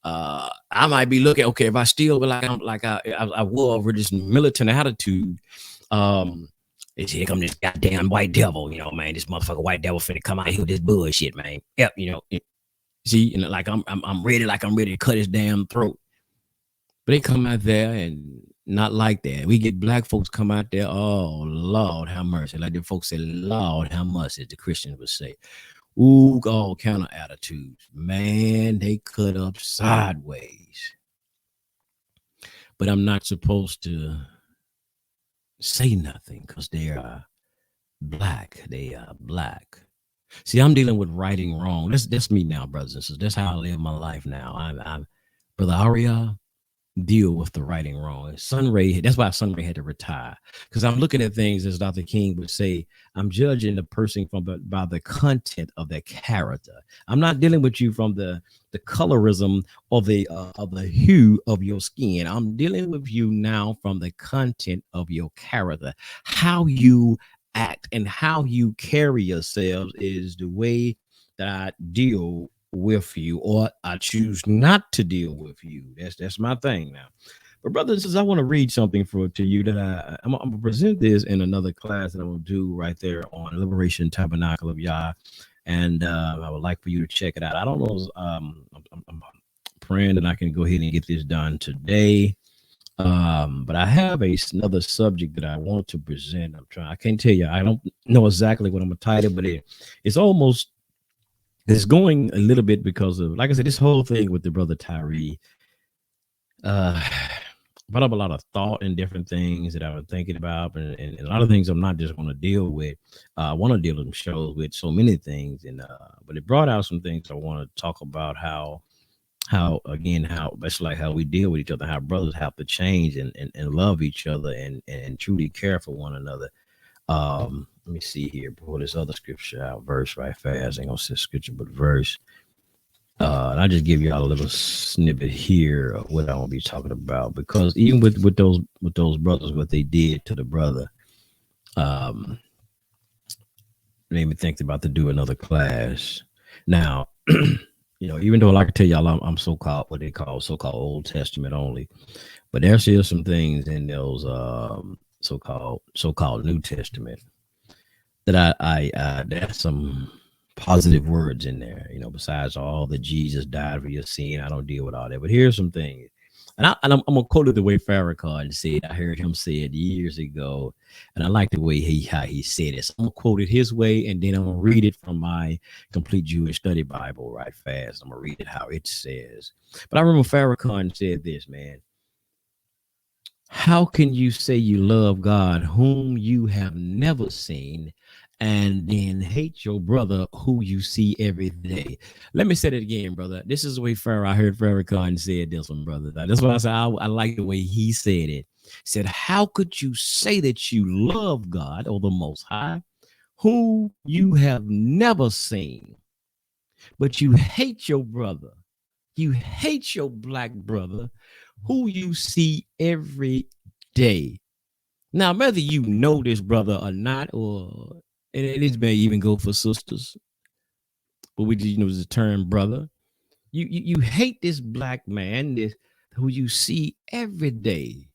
I might be looking, okay, if I still like I wore over this militant attitude, here come this goddamn white devil, man, this motherfucker white devil finna come out here with this bullshit, man. Yep, see, like I'm ready to cut his damn throat. But they come out there and not like that. We get black folks come out there, oh Lord have mercy, like the folks say, Lord have mercy, the Christians would say. Ooh, all kind of attitudes. Man, they cut up sideways. But I'm not supposed to say nothing because they are black. They are black. See, I'm dealing with right and wrong. That's me now, brothers and sisters. That's how I live my life now. I'm Brother Aria, deal with the right and wrong. Sunray, that's why Sunray had to retire, because I'm looking at things, as Dr. King would say, I'm judging the person by the content of their character. I'm not dealing with you from the colorism or the hue of your skin. I'm dealing with you now from the content of your character. How you act and how you carry yourselves is the way that I deal with you, or I choose not to deal with you. That's my thing now. But brothers and sisters, I want to read something to you that I'm gonna present this in another class that I will do right there on Liberation Tabernacle of Yah, and I would like for you to check it out. I don't know. I'm praying that I can go ahead and get this done today. But I have another subject that I want to present. I can't tell you. I don't know exactly what I'm gonna title, but it's going a little bit because of, like I said, this whole thing with the brother Tyree brought up a lot of thought and different things that I was thinking about, and a lot of things I'm not just going to deal with. I want to deal with shows with so many things, and but it brought out some things I want to talk about, how that's like how we deal with each other, how brothers have to change and love each other and truly care for one another. Let me see here, pull this other scripture out, verse right fast. I ain't gonna say scripture, but verse. And I just give you all a little snippet here of what I want to be talking about, because even with those brothers, what they did to the brother, made me think about to do another class. Now, even though I can tell y'all I'm so-called what they call so-called Old Testament only, but there's still some things in those so-called New Testament that there's some positive words in there, besides all that Jesus died for your sin. I don't deal with all that, but here's some things, and I'm gonna quote it the way Farrakhan said. I heard him say it years ago, and I like the way how he said it. So I'm gonna quote it his way, and then I'm gonna read it from my Complete Jewish Study Bible right fast. I'm gonna read it how it says. But I remember Farrakhan said this, man. How can you say you love God whom you have never seen, and then hate your brother who you see every day? Let me say it again, brother. This is the way I heard Farrakhan said this one, brother. That's why I said I like the way he said it. He said, how could you say that you love God, or the Most High, who you have never seen, but you hate your brother. You hate your black brother who you see every day. Now, whether you know this brother or not, or and this may even go for sisters, but we just the term brother. You hate this black man, this who you see every day.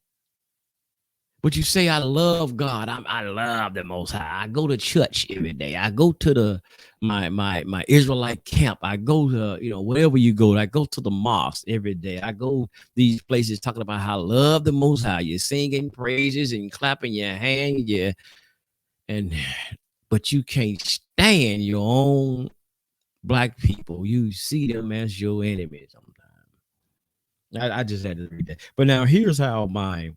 But you say, I love God. I love the Most High. I go to church every day. I go to the my Israelite camp. I go to, wherever you go. I go to the mosque every day. I go these places talking about how I love the Most High. You're singing praises and clapping your hand. Yeah. But you can't stand your own black people. You see them as your enemy sometimes. I just had to read that. But now here's how my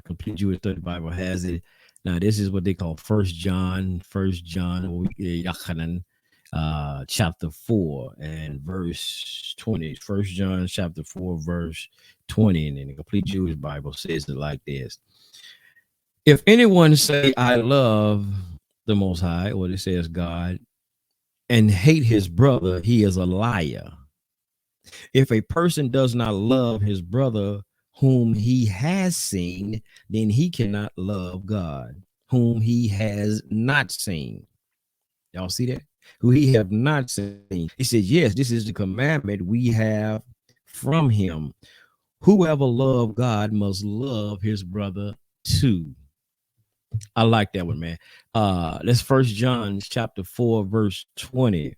Complete Jewish Study Bible has it. Now this is what they call First John, Yachanan, chapter 4 and verse 20. First John chapter 4 verse 20, and then the Complete Jewish Bible says it like this: if anyone say I love the Most High, or it says God, and hate his brother, he is a liar. If a person does not love his brother whom he has seen, then he cannot love God whom he has not seen. Y'all see that? Who he have not seen. He says, yes, this is the commandment we have from him. Whoever love God must love his brother too. I like that one, man. That's First John chapter 4 verse 20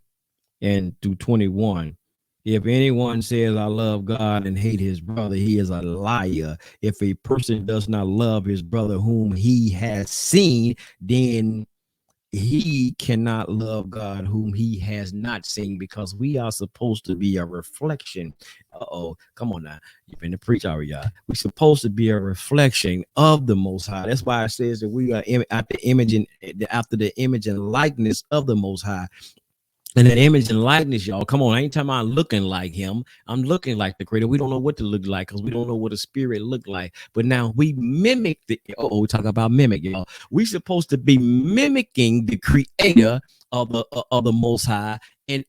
and through 21. If anyone says I love God and hate his brother, he is a liar. If a person does not love his brother whom he has seen, then he cannot love God whom he has not seen, because we are supposed to be a reflection. Come on now. You've been to preach already, y'all. We're supposed to be a reflection of the Most High. That's why it says that we are after the image and likeness of the Most High. And that image and likeness, y'all, come on. Anytime I'm looking like him, I'm looking like the creator. We don't know what to look like because we don't know what a spirit look like. But now we mimic we talk about mimic, y'all. We're supposed to be mimicking the creator of the Most High and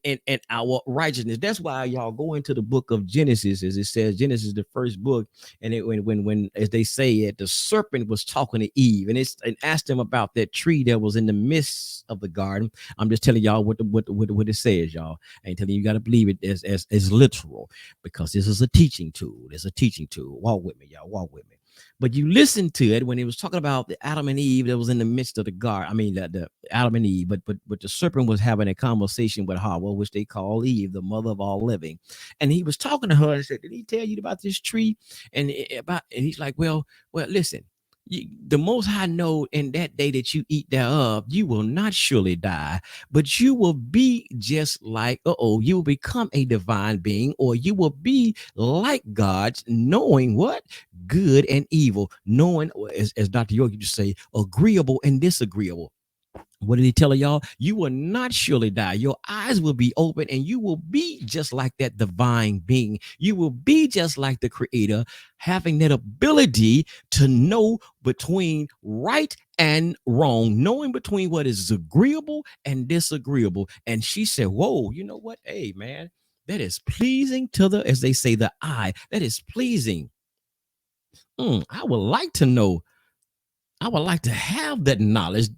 our righteousness. That's why y'all go into the book of Genesis, as it says, Genesis, the first book, and when as they say it, the serpent was talking to Eve and asked him about that tree that was in the midst of the garden. I'm just telling y'all what it says, y'all. I ain't telling you, got to believe it as literal, because this is a teaching tool. It's a teaching tool. Walk with me, y'all. Walk with me. But you listen to it when he was talking about the Adam and Eve that was in the midst of the garden. I mean, the Adam and Eve, but the serpent was having a conversation with Hawa, which they call Eve, the mother of all living. And he was talking to her and said, did he tell you about this tree? And he's like, well, listen. The Most High know in that day that you eat thereof, you will not surely die, but you will be just like, you will become a divine being, or you will be like God, knowing what? Good and evil, knowing, as Dr. York used to say, agreeable and disagreeable. What did he tell y'all? You will not surely die. Your eyes will be open and you will be just like that divine being. You will be just like the creator, having that ability to know between right and wrong, knowing between what is agreeable and disagreeable. And she said, whoa, you know what? Hey, man, that is pleasing to the, as they say, the eye. That is pleasing. I would like to know. I would like to have that knowledge.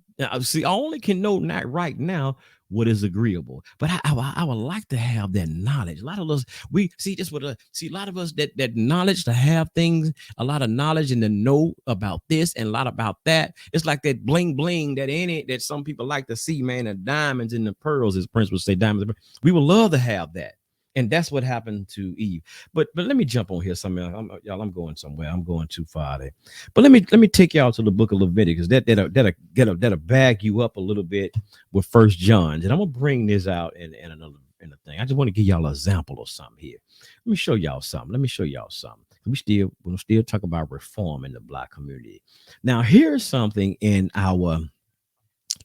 See, I only can know not right now what is agreeable, but I would like to have that knowledge. A lot of us, we see just what a lot of us that knowledge, to have things, a lot of knowledge and to know about this and a lot about that. It's like that bling bling that some people like to see, man, the diamonds and the pearls, as Prince would say, diamonds. We would love to have that. And that's what happened to Eve. But let me jump on here somewhere. I'm going somewhere. I'm going too far there. But let me take y'all to the book of Leviticus. That'll bag you up a little bit with First John. And I'm gonna bring this out in a thing. I just want to give y'all an example of something here. Let me show y'all something. We still talk about reform in the Black community. Now, here's something in our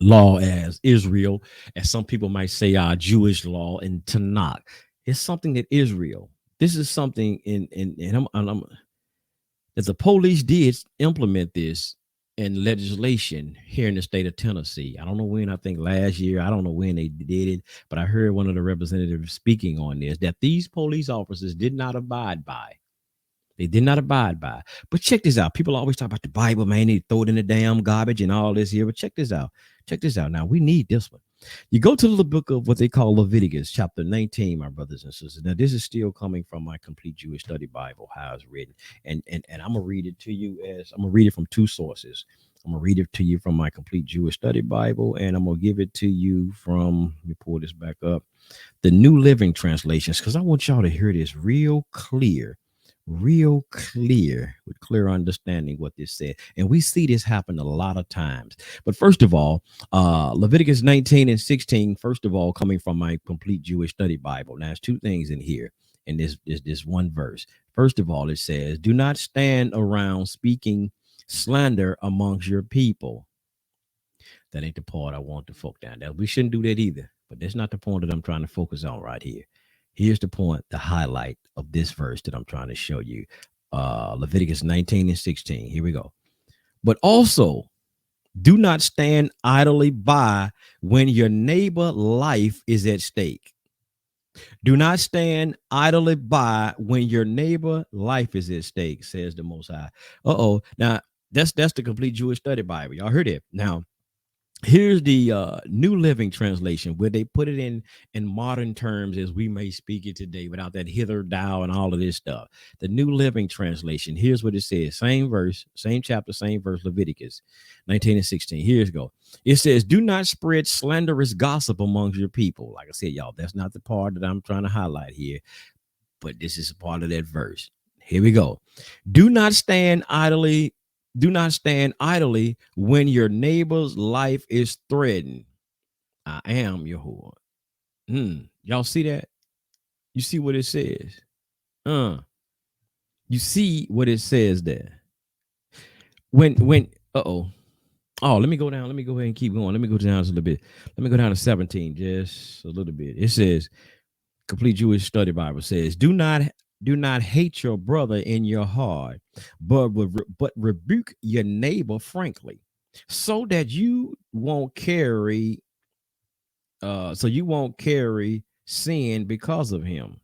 law as Israel, as some people might say, our Jewish law in Tanakh. It's something that Israel. This is something that the police did implement this and legislation here in the state of Tennessee. I don't know when, I think last year, I don't know when they did it, but I heard one of the representatives speaking on this, that these police officers did not abide by. They did not abide by. But check this out. People always talk about the Bible, man. They throw it in the damn garbage and all this here. But check this out. Check this out. Now, we need this one. You go to the book of what they call Leviticus, chapter 19, my brothers and sisters. Now, this is still coming from my Complete Jewish Study Bible, how it's written. And I'm going to read it to you as I'm going to read it from two sources. I'm going to read it to you from my Complete Jewish Study Bible, and I'm going to give it to you from, let me pull this back up, the New Living Translations, because I want y'all to hear this real clear with clear understanding what this said. And we see this happen a lot of times. But first of all, Leviticus 19 and 16, first of all, coming from my Complete Jewish Study Bible. Now, there's two things in here in this one verse. First of all, it says, do not stand around speaking slander amongst your people. That ain't the part I want to focus down. That we shouldn't do that either. But that's not the point that I'm trying to focus on right here. Here's the point, the highlight of this verse that I'm trying to show you. Leviticus 19 and 16. Here we go. But also, do not stand idly by when your neighbor life is at stake. Do not stand idly by when your neighbor life is at stake, says the Most High. Now, that's the Complete Jewish Study Bible. Y'all heard it. Now, here's the New Living Translation, where they put it in modern terms as we may speak it today without that hither, thou, and all of this stuff. The New Living Translation, here's what it says. Same verse, same chapter, same verse, Leviticus 19 and 16. Here's go. It says, do not spread slanderous gossip amongst your people. Like I said, y'all, that's not the part that I'm trying to highlight here, but this is a part of that verse. Here we go. Do not stand idly when your neighbor's life is threatened. I am Yahuwah. Y'all see that? You see what it says? You see what it says there? Let me go down. Let me go ahead and keep going. Let me go down just a little bit. Let me go down to 17, just a little bit. It says, Complete Jewish Study Bible says, do not hate your brother in your heart, but rebuke your neighbor frankly, so that you won't carry sin because of him.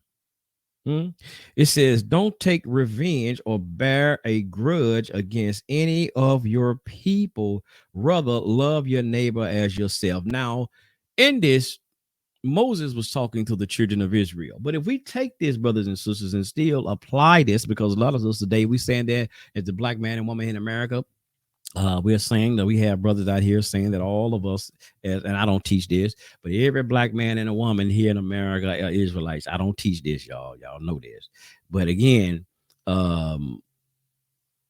It says, don't take revenge or bear a grudge against any of your people. Rather, love your neighbor as yourself. Now, in this, Moses was talking to the children of Israel. But if we take this, brothers and sisters, and still apply this, because a lot of us today, we saying that as the black man and woman in America, we're saying that we have brothers out here saying that all of us, and I don't teach this, but every black man and a woman here in America are Israelites. I don't teach this, y'all. Y'all know this. But again,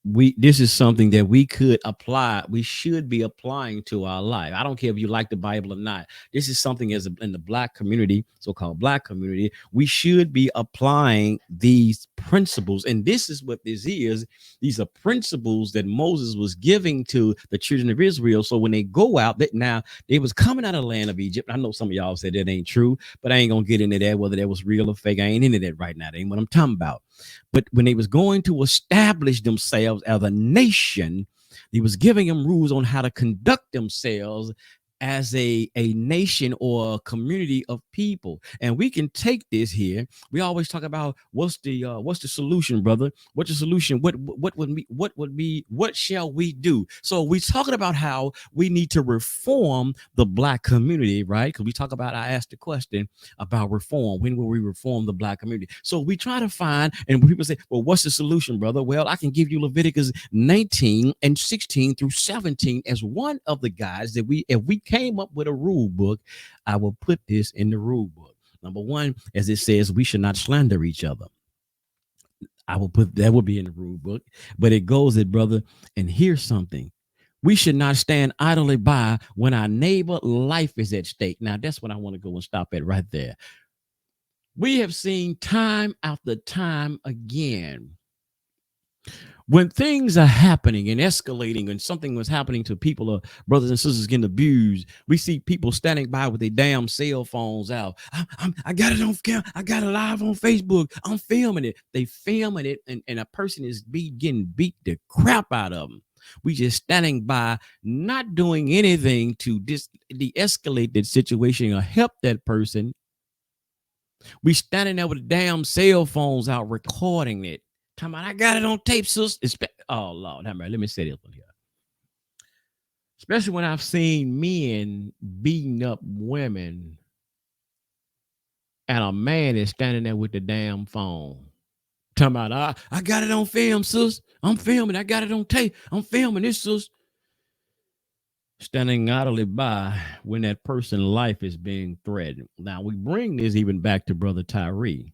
this is something that we could apply. We should be applying to our life. I don't care if you like the Bible or not. This is something in the black community, so-called black community, we should be applying these principles. And this is what this is. These are principles that Moses was giving to the children of Israel. So when they go out, now they was coming out of the land of Egypt. I know some of y'all said that ain't true, but I ain't gonna get into that, whether that was real or fake. I ain't into that right now. That ain't what I'm talking about. But when they was going to establish themselves as a nation, he was giving them rules on how to conduct themselves as a nation or a community of people. And we can take this here. We always talk about what's the solution, brother? What's the solution? What shall we do? So we're talking about how we need to reform the black community, right? Because we talk about, I asked the question about reform. When will we reform the black community? So we try to find, and when people say, well, what's the solution, brother? Well, I can give you Leviticus 19 and 16 through 17 as one of the guides that if we came up with a rule book, I will put this in the rule book. Number one, as it says, we should not slander each other. I will put that will be in the rule book, but it goes it, brother. And here's something. We should not stand idly by when our neighbor life is at stake. Now, that's what I want to go and stop at right there. We have seen time after time again, when things are happening and escalating and something was happening to people or brothers and sisters getting abused, we see people standing by with their damn cell phones out. I got it on camera. I got it live on Facebook. I'm filming it. They filming it, and a person is getting beat the crap out of them. We just standing by, not doing anything to de-escalate that situation or help that person. We standing there with the damn cell phones out recording it. Talking about, I got it on tape, sis. Oh, Lord, let me say this one here. Especially when I've seen men beating up women and a man is standing there with the damn phone. Talking about, I got it on film, sis. I'm filming. I got it on tape. I'm filming this, sis. Standing idly by when that person's life is being threatened. Now, we bring this even back to Brother Tyree.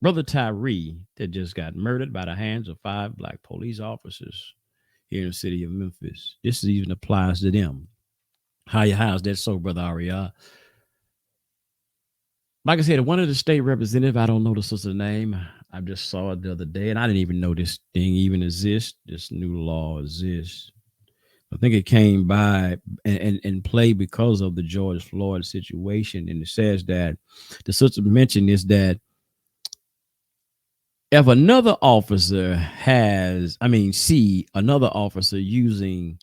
Brother Tyree that just got murdered by the hands of 5 black police officers here in the city of Memphis. This even applies to them. How's that so, Brother Aria? Like I said, one of the state representatives, I don't know the sister's name. I just saw it the other day, and I didn't even know this thing even exists. This new law exists. I think it came by and play because of the George Floyd situation. And it says that the sister mentioned is that if another officer see another officer using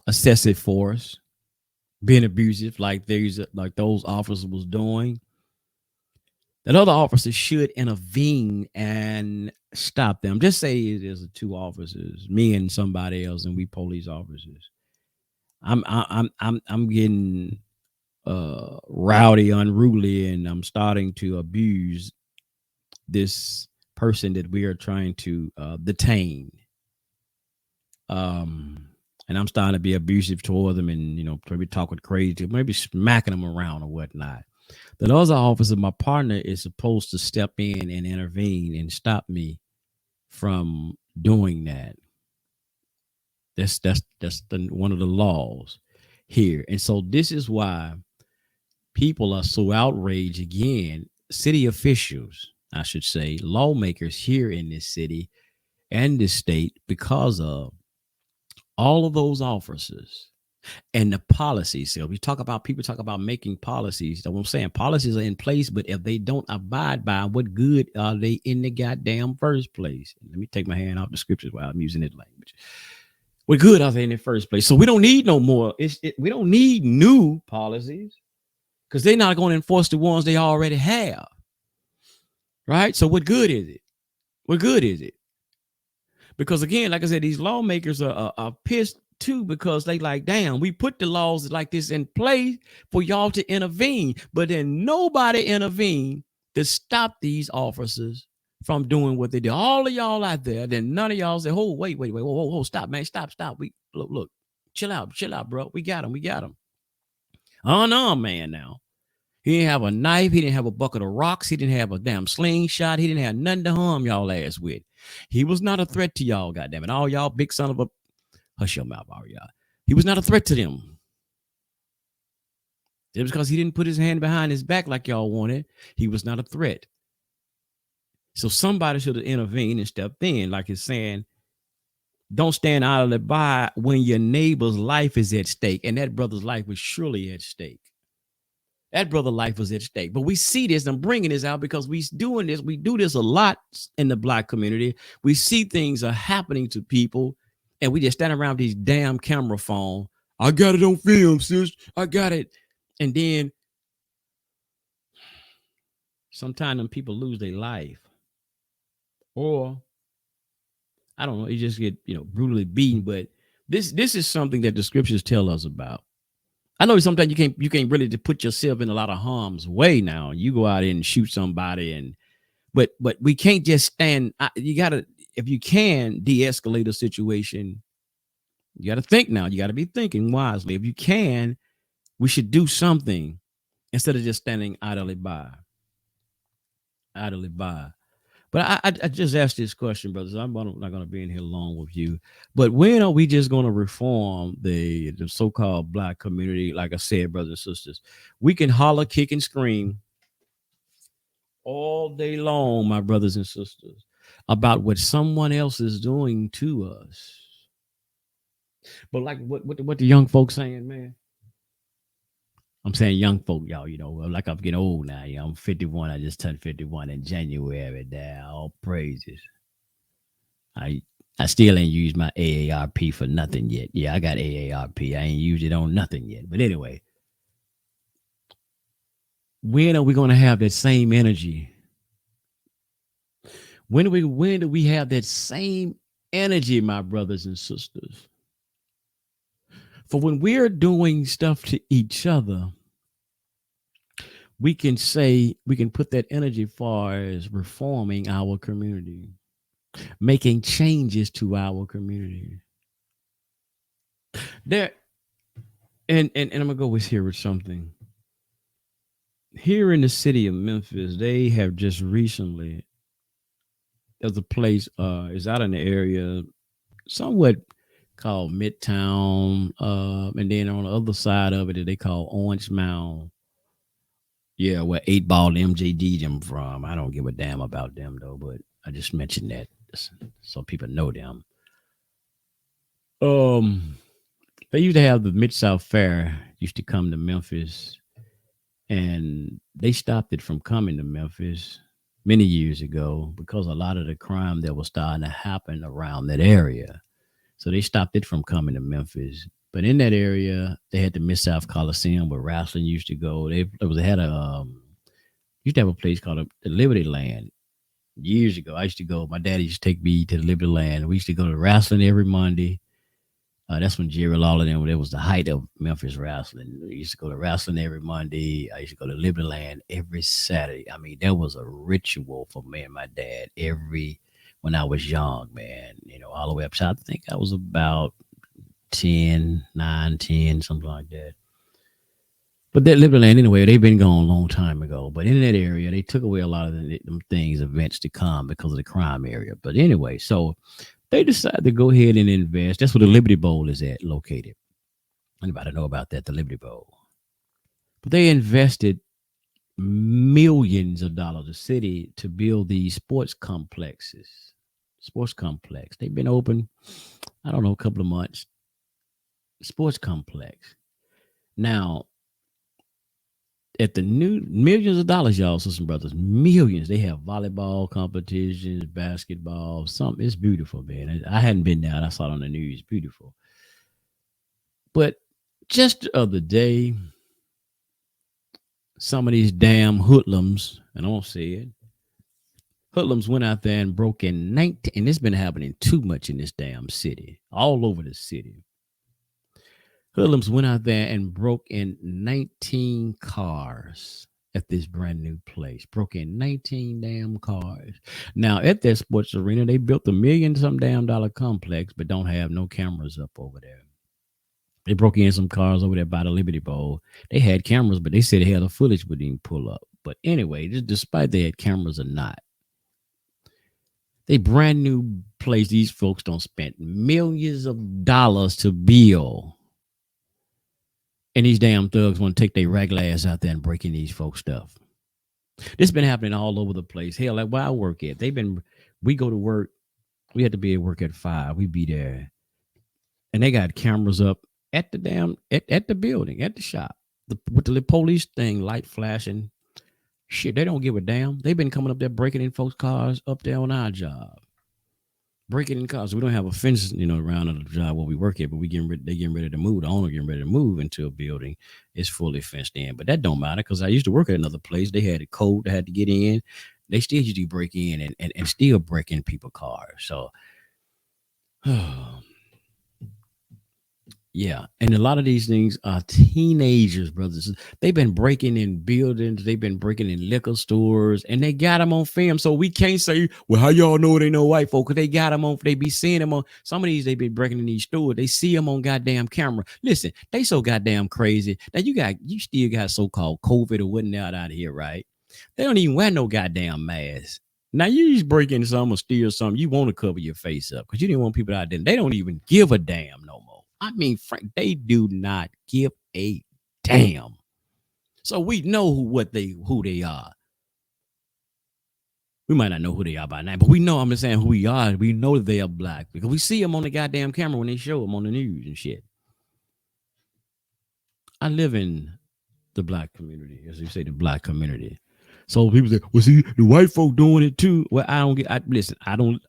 excessive force, being abusive like those officers was doing, that other officer should intervene and stop them. Just say there's 2 officers, me and somebody else, and we police officers. I'm getting rowdy, unruly, and I'm starting to abuse this person that we are trying to detain. And I'm starting to be abusive toward them, and maybe talking crazy, maybe smacking them around or whatnot. The other officer, my partner, is supposed to step in and intervene and stop me from doing that. That's one of the laws here. And so this is why people are so outraged again. City officials, I should say, lawmakers here in this city and this state, because of all of those officers and the policies. So people talk about making policies. That's what I'm saying. Policies are in place, but if they don't abide by, what good are they in the goddamn first place? Let me take my hand off the scriptures while I'm using that language. What good are they in the first place? So we don't need no more. We don't need new policies because they're not going to enforce the ones they already have. Right? So what good is it? What good is it? Because again, like I said, these lawmakers are pissed too, because they like, damn, we put the laws like this in place for y'all to intervene, but then nobody intervened to stop these officers from doing what they do. All of y'all out there, then none of y'all say, oh, wait, whoa, stop, man, stop. We look, chill out, bro. We got him. Oh no, man, now. He didn't have a knife. He didn't have a bucket of rocks. He didn't have a damn slingshot. He didn't have nothing to harm y'all ass with. He was not a threat to y'all, goddamn it. All y'all big son of a... Hush your mouth, Aria. He was not a threat to them. Just because he didn't put his hand behind his back like y'all wanted, he was not a threat. So somebody should have intervened and stepped in, like it's saying, don't stand idly by when your neighbor's life is at stake. And that brother's life was surely at stake. That brother's life was at stake. But we see this, I'm bringing this out because we do this a lot in the black community. We see things are happening to people, and we just stand around these damn camera phone. I got it on film, sis. I got it. And then sometimes them people lose their life. Or, I don't know, you just get, brutally beaten. But this is something that the scriptures tell us about. I know sometimes you can't really put yourself in a lot of harm's way now. You go out and shoot somebody, but we can't just stand. You gotta, if you can de-escalate a situation, you gotta think now. You gotta be thinking wisely. If you can, we should do something instead of just standing idly by. But I just asked this question, brothers. I'm not going to be in here long with you. But when are we just going to reform the so-called black community? Like I said, brothers and sisters, we can holler, kick, and scream all day long, my brothers and sisters, about what someone else is doing to us. But like what the young folks saying, man? I'm saying young folk, y'all, like I'm getting old now. I'm 51. I just turned 51 in January. Now, all praises. I I still ain't used my AARP for nothing yet. Yeah, I got AARP. I ain't used it on nothing yet. But anyway, when are we going to have that same energy? When do we have that same energy, my brothers and sisters? For when we're doing stuff to each other, we can put that energy far as reforming our community, making changes to our community. There, and I'm gonna go with here with something. Here in the city of Memphis, they have just recently, there's a place is out in the area, somewhat called Midtown, and then on the other side of it, they call Orange Mound. Yeah, where 8 Ball MJD them from. I don't give a damn about them though, but I just mentioned that so people know them. They used to have the Mid-South Fair used to come to Memphis, and they stopped it from coming to Memphis many years ago because a lot of the crime that was starting to happen around that area. So they stopped it from coming to Memphis. But in that area, they had the Mid-South Coliseum where wrestling used to go. Used to have a place called the Liberty Land. Years ago, I used to go. My daddy used to take me to the Liberty Land. We used to go to wrestling every Monday. That's when Jerry Lawler and them, it was the height of Memphis wrestling. We used to go to wrestling every Monday. I used to go to Liberty Land every Saturday. I mean, that was a ritual for me and my dad when I was young, man. You know, all the way up. So I think I was about 10, 9, 10, something like that. But that Liberty Land, anyway, they've been gone a long time ago. But in that area, they took away a lot of them things, events to come because of the crime area. But anyway, so they decided to go ahead and invest. That's where the Liberty Bowl is located. Anybody know about that, the Liberty Bowl? But they invested millions of dollars, the city, to build these sports complexes. Sports complex. They've been open, I don't know, a couple of months. Sports complex. Now, at the new millions of dollars, y'all, sisters and brothers, millions. They have volleyball competitions, basketball, something. It's beautiful, man. I hadn't been there. I saw it on the news. Beautiful. But just the other day, some of these damn hoodlums, and I won't say it, hoodlums went out there and broke in 19, and it's been happening too much in this damn city, all over the city. Hoodlums went out there and broke in 19 cars at this brand new place. Broke in 19 damn cars. Now, at that sports arena, they built $1 million some damn dollar complex, but don't have no cameras up over there. They broke in some cars over there by the Liberty Bowl. They had cameras, but they said they had the footage wouldn't even pull up. But anyway, despite they had cameras or not, they brand new place. These folks don't spend millions of dollars to build. And these damn thugs want to take their regular ass out there and breaking these folks' stuff. This been happening all over the place. Hell, like where I work at, we go to work. We had to be at work at 5. We be there. And they got cameras up at the at the building, at the shop. With the police thing, light flashing. Shit, they don't give a damn. They've been coming up there breaking in folks' cars up there on our job. Breaking in cars. We don't have a fence, around the job where we work at, but they getting ready to move. The owner getting ready to move into a building. It's fully fenced in. But that don't matter because I used to work at another place. They had a code they had to get in. They still usually break in and still break in people's cars. So yeah. And a lot of these things are teenagers, brothers. They've been breaking in buildings. They've been breaking in liquor stores, and they got them on film. So we can't say, well, how y'all know they know white folk? Because they got them on, they be seeing them on, some of these, they been breaking in these stores. They see them on goddamn camera. Listen, they so goddamn crazy. Now you still got so-called COVID or whatnot out here, right? They don't even wear no goddamn mask. Now you just break in something or steal something, you want to cover your face up because you didn't want people out there. They don't even give a damn no more. I mean, Frank, they do not give a damn. So we know who they are. We might not know who they are by now, but we know, I'm just saying who we are. We know that they are black because we see them on the goddamn camera when they show them on the news and shit. I live in the black community, as you say, the black community. So people say, well, see, the white folk doing it too. Well, listen, I don't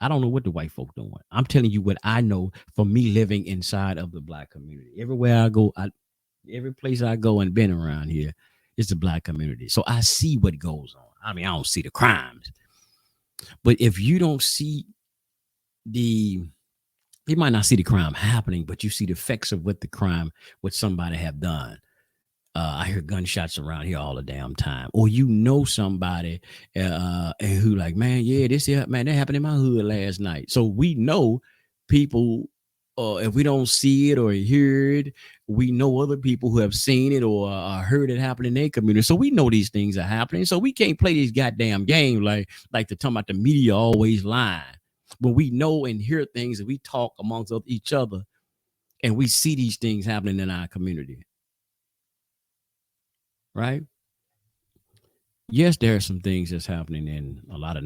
I don't know what the white folk doing. I'm telling you what I know from me living inside of the black community. Everywhere I go, every place I go and been around here, it's the black community. So I see what goes on. I mean, I don't see the crimes, but if you don't see you might not see the crime happening, but you see the effects of what somebody have done. I hear gunshots around here all the damn time. Or somebody who like, man, yeah, that happened in my hood last night. So we know people, if we don't see it or hear it, we know other people who have seen it or heard it happen in their community. So we know these things are happening. So we can't play these goddamn games like to talk about the media always lying. When we know and hear things and we talk amongst each other and we see these things happening in our community. Right? Yes, there are some things that's happening in a lot of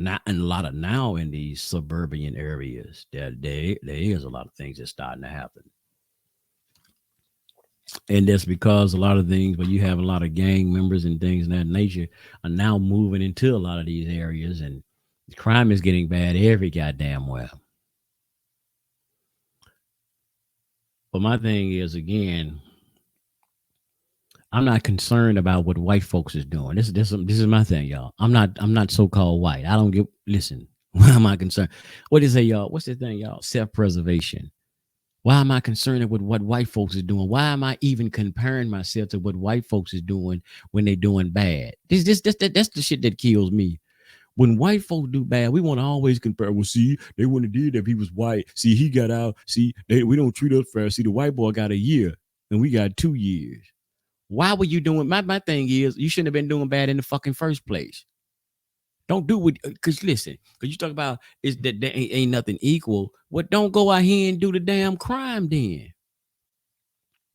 now in these suburban areas. There is a lot of things that's starting to happen. And that's because a lot of things, but you have a lot of gang members and things of that nature are now moving into a lot of these areas, and crime is getting bad every goddamn well. But my thing is, again, I'm not concerned about what white folks is doing. This is my thing, y'all. I'm not so-called white. I don't get. Listen, why am I concerned? What is it, y'all? What's the thing, y'all? Self-preservation. Why am I concerned with what white folks is doing? Why am I even comparing myself to what white folks is doing when they're doing bad? That's the shit that kills me. When white folks do bad, we want to always compare. Well, see, they wouldn't have did that if he was white. See, he got out. See, we don't treat us fair. See, the white boy got a year and we got 2 years. Why were you doing? My thing is, you shouldn't have been doing bad in the fucking first place. Don't do it, because listen, because you talk about is that there ain't nothing equal. Well, don't go out here and do the damn crime then.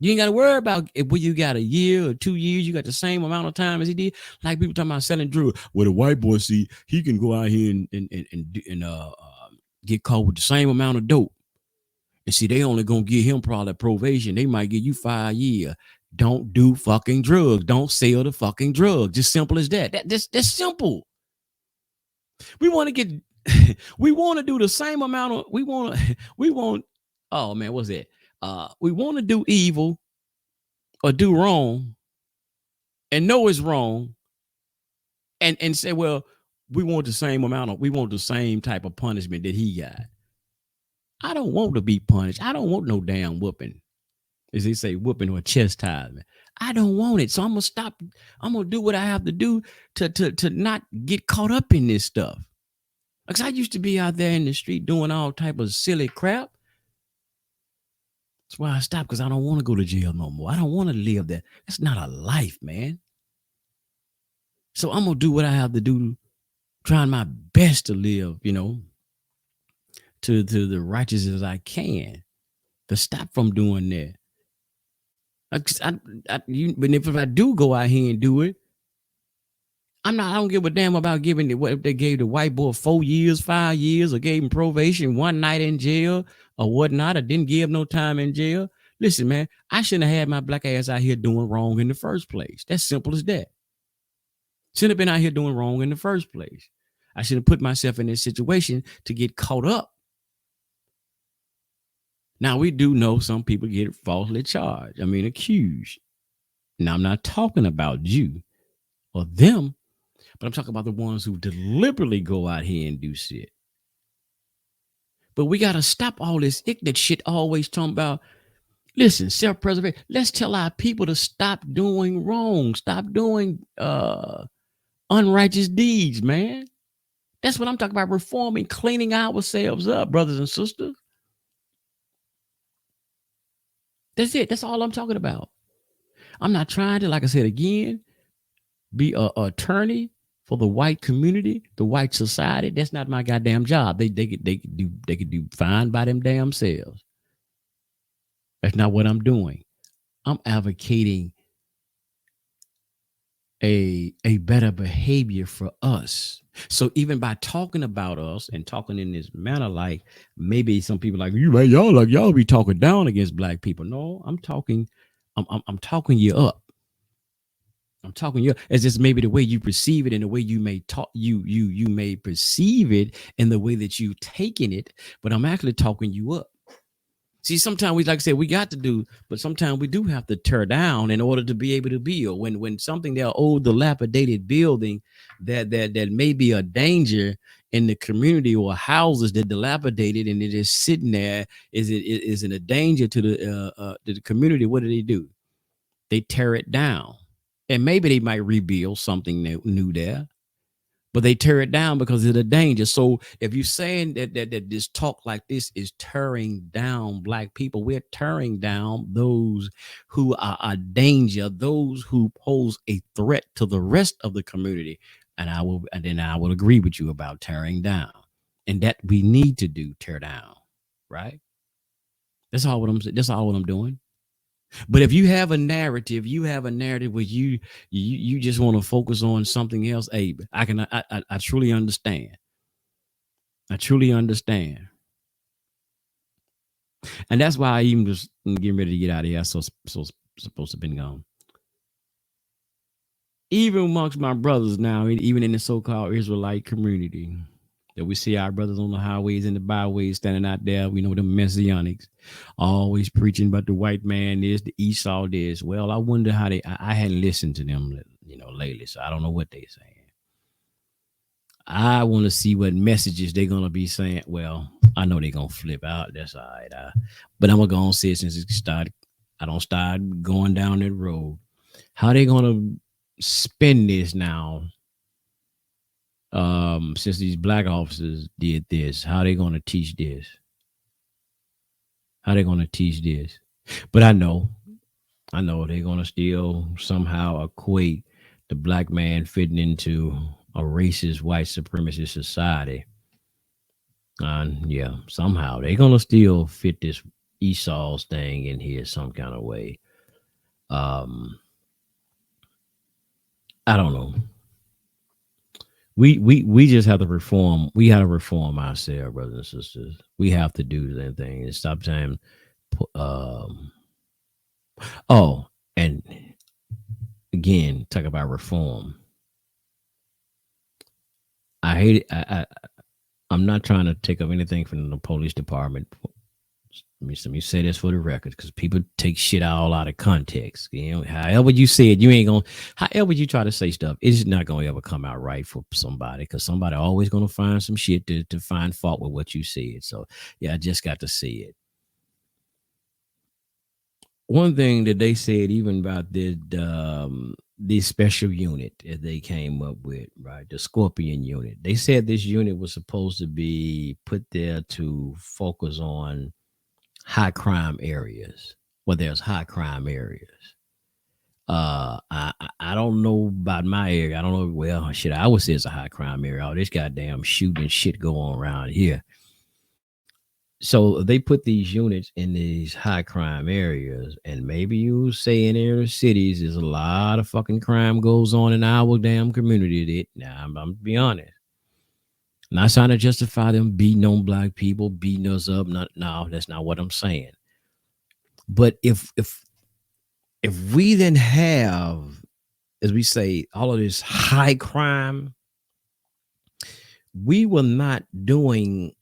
You ain't got to worry about if you got a year or 2 years, you got the same amount of time as he did. Like people talking about selling drugs. Well, the white boy, see, he can go out here and get caught with the same amount of dope. And see, they only gonna give him probably probation. They might give you 5 years. Don't do fucking drugs. Don't sell the fucking drugs. Just simple as that. That's simple. We want to get, we want to do the same amount of, we want, oh man, what's that? We want to do evil or do wrong and know it's wrong and say, well, we want the same type of punishment that he got. I don't want to be punished. I don't want no damn whooping. As they say, whooping or chastisement. I don't want it. So I'm going to stop. I'm going to do what I have to do to not get caught up in this stuff. Because I used to be out there in the street doing all type of silly crap. That's why I stopped, because I don't want to go to jail no more. I don't want to live that. That's not a life, man. So I'm going to do what I have to do, trying my best to live, to the righteous as I can, to stop from doing that. But if I do go out here and do it, I don't give a damn about giving it. What if they gave the white boy 4 years, 5 years, or gave him probation, 1 night in jail or whatnot, or didn't give no time in jail? Listen, man, I shouldn't have had my black ass out here doing wrong in the first place. That's simple as that. Shouldn't have been out here doing wrong in the first place. I should have put myself in this situation to get caught up. Now, we do know some people get falsely charged. Accused. Now, I'm not talking about you or them, but I'm talking about the ones who deliberately go out here and do shit. But we got to stop all this ignorant shit always talking about. Listen, self-preservation. Let's tell our people to stop doing wrong. Stop doing unrighteous deeds, man. That's what I'm talking about. Reforming, cleaning ourselves up, brothers and sisters. That's it. That's all I'm talking about. I'm not trying to, like I said again, be an attorney for the white community, the white society. That's not my goddamn job. They could do fine by them damn selves. That's not what I'm doing. I'm advocating a better behavior for us. So even by talking about us and talking in this manner, like maybe some people like you, man, y'all be talking down against black people. No, I'm talking you up. I'm talking you as just maybe the way you perceive it and the way you may talk you may perceive it and the way that you taking it, but I'm actually talking you up. See, sometimes we, like I said, we got to do, but sometimes we do have to tear down in order to be able to build. When something that old, dilapidated building that may be a danger in the community, or houses that dilapidated and it is sitting there, is it a danger to the community? What do? They tear it down, and maybe they might rebuild something new there, but they tear it down because of the danger. So if you're saying that this talk like this is tearing down Black people, we're tearing down those who are a danger, those who pose a threat to the rest of the community. And I will agree with you about tearing down, and that we need to do, tear down, right? That's all what I'm doing. But if you have a narrative, where you just want to focus on something else. Hey, I truly understand. I truly understand. And that's why I even was getting ready to get out of here. So supposed to have been gone. Even amongst my brothers now, even in the so-called Israelite community, that we see our brothers on the highways and the byways standing out there, we know the Messianics, always preaching about the white man is, the Esau this. Well, I wonder how I hadn't listened to them, lately, so I don't know what they're saying. I want to see what messages they're going to be saying. Well, I know they're going to flip out. That's all right. But I'm going to go on say it since I don't start going down that road. How they going to spend this now? Since these Black officers did this, how they going to teach this? But I know they're going to still somehow equate the Black man fitting into a racist white supremacist society. And yeah, somehow they're going to still fit this Esau's thing in here some kind of way. I don't know. We just have to reform. We have to reform ourselves, brothers and sisters. We have to do that thing and stop saying, and again, talk about reform. I hate it. I'm not trying to take up anything from the police department. Let me say this for the record, because people take shit all out of context. However you say it, you ain't gonna. However you try to say stuff, it's not gonna ever come out right for somebody, because somebody always gonna find some shit to find fault with what you said. So yeah, I just got to see it. One thing that they said, even about the special unit that they came up with, right? The Scorpion unit. They said this unit was supposed to be put there to focus on high crime areas. Well, there's high crime areas. I don't know about my area. I don't know. Well, shit, I would say it's a high crime area. All this goddamn shooting shit going around here. So they put these units in these high crime areas, and maybe you say in inner cities, there's a lot of fucking crime goes on in our damn community. Now, I'm gonna be honest. Not trying to justify them beating on Black people, beating us up. No, that's not what I'm saying. But if we then have, as we say, all of this high crime, we were not doing.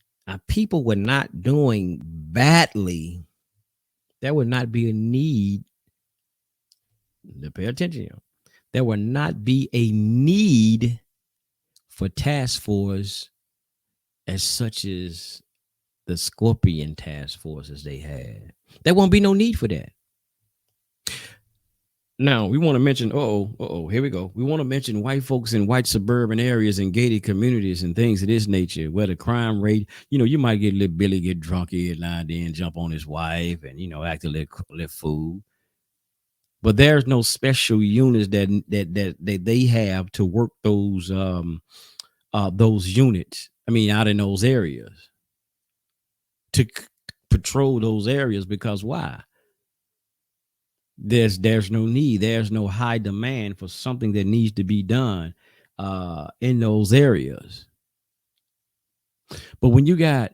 People were not doing badly. There would not be a need to pay attention. There would not be a need for task force as such as the Scorpion task forces they had. There won't be no need for that. Now, we want to mention, here we go. We want to mention white folks in white suburban areas and gated communities and things of this nature, where the crime rate, you might get little Billy get drunk here now and then, jump on his wife and, act a little fool. But there's no special units that they have to work those units. I mean, out in those areas to patrol those areas, because why? There's no need. There's no high demand for something that needs to be done in those areas. But when you got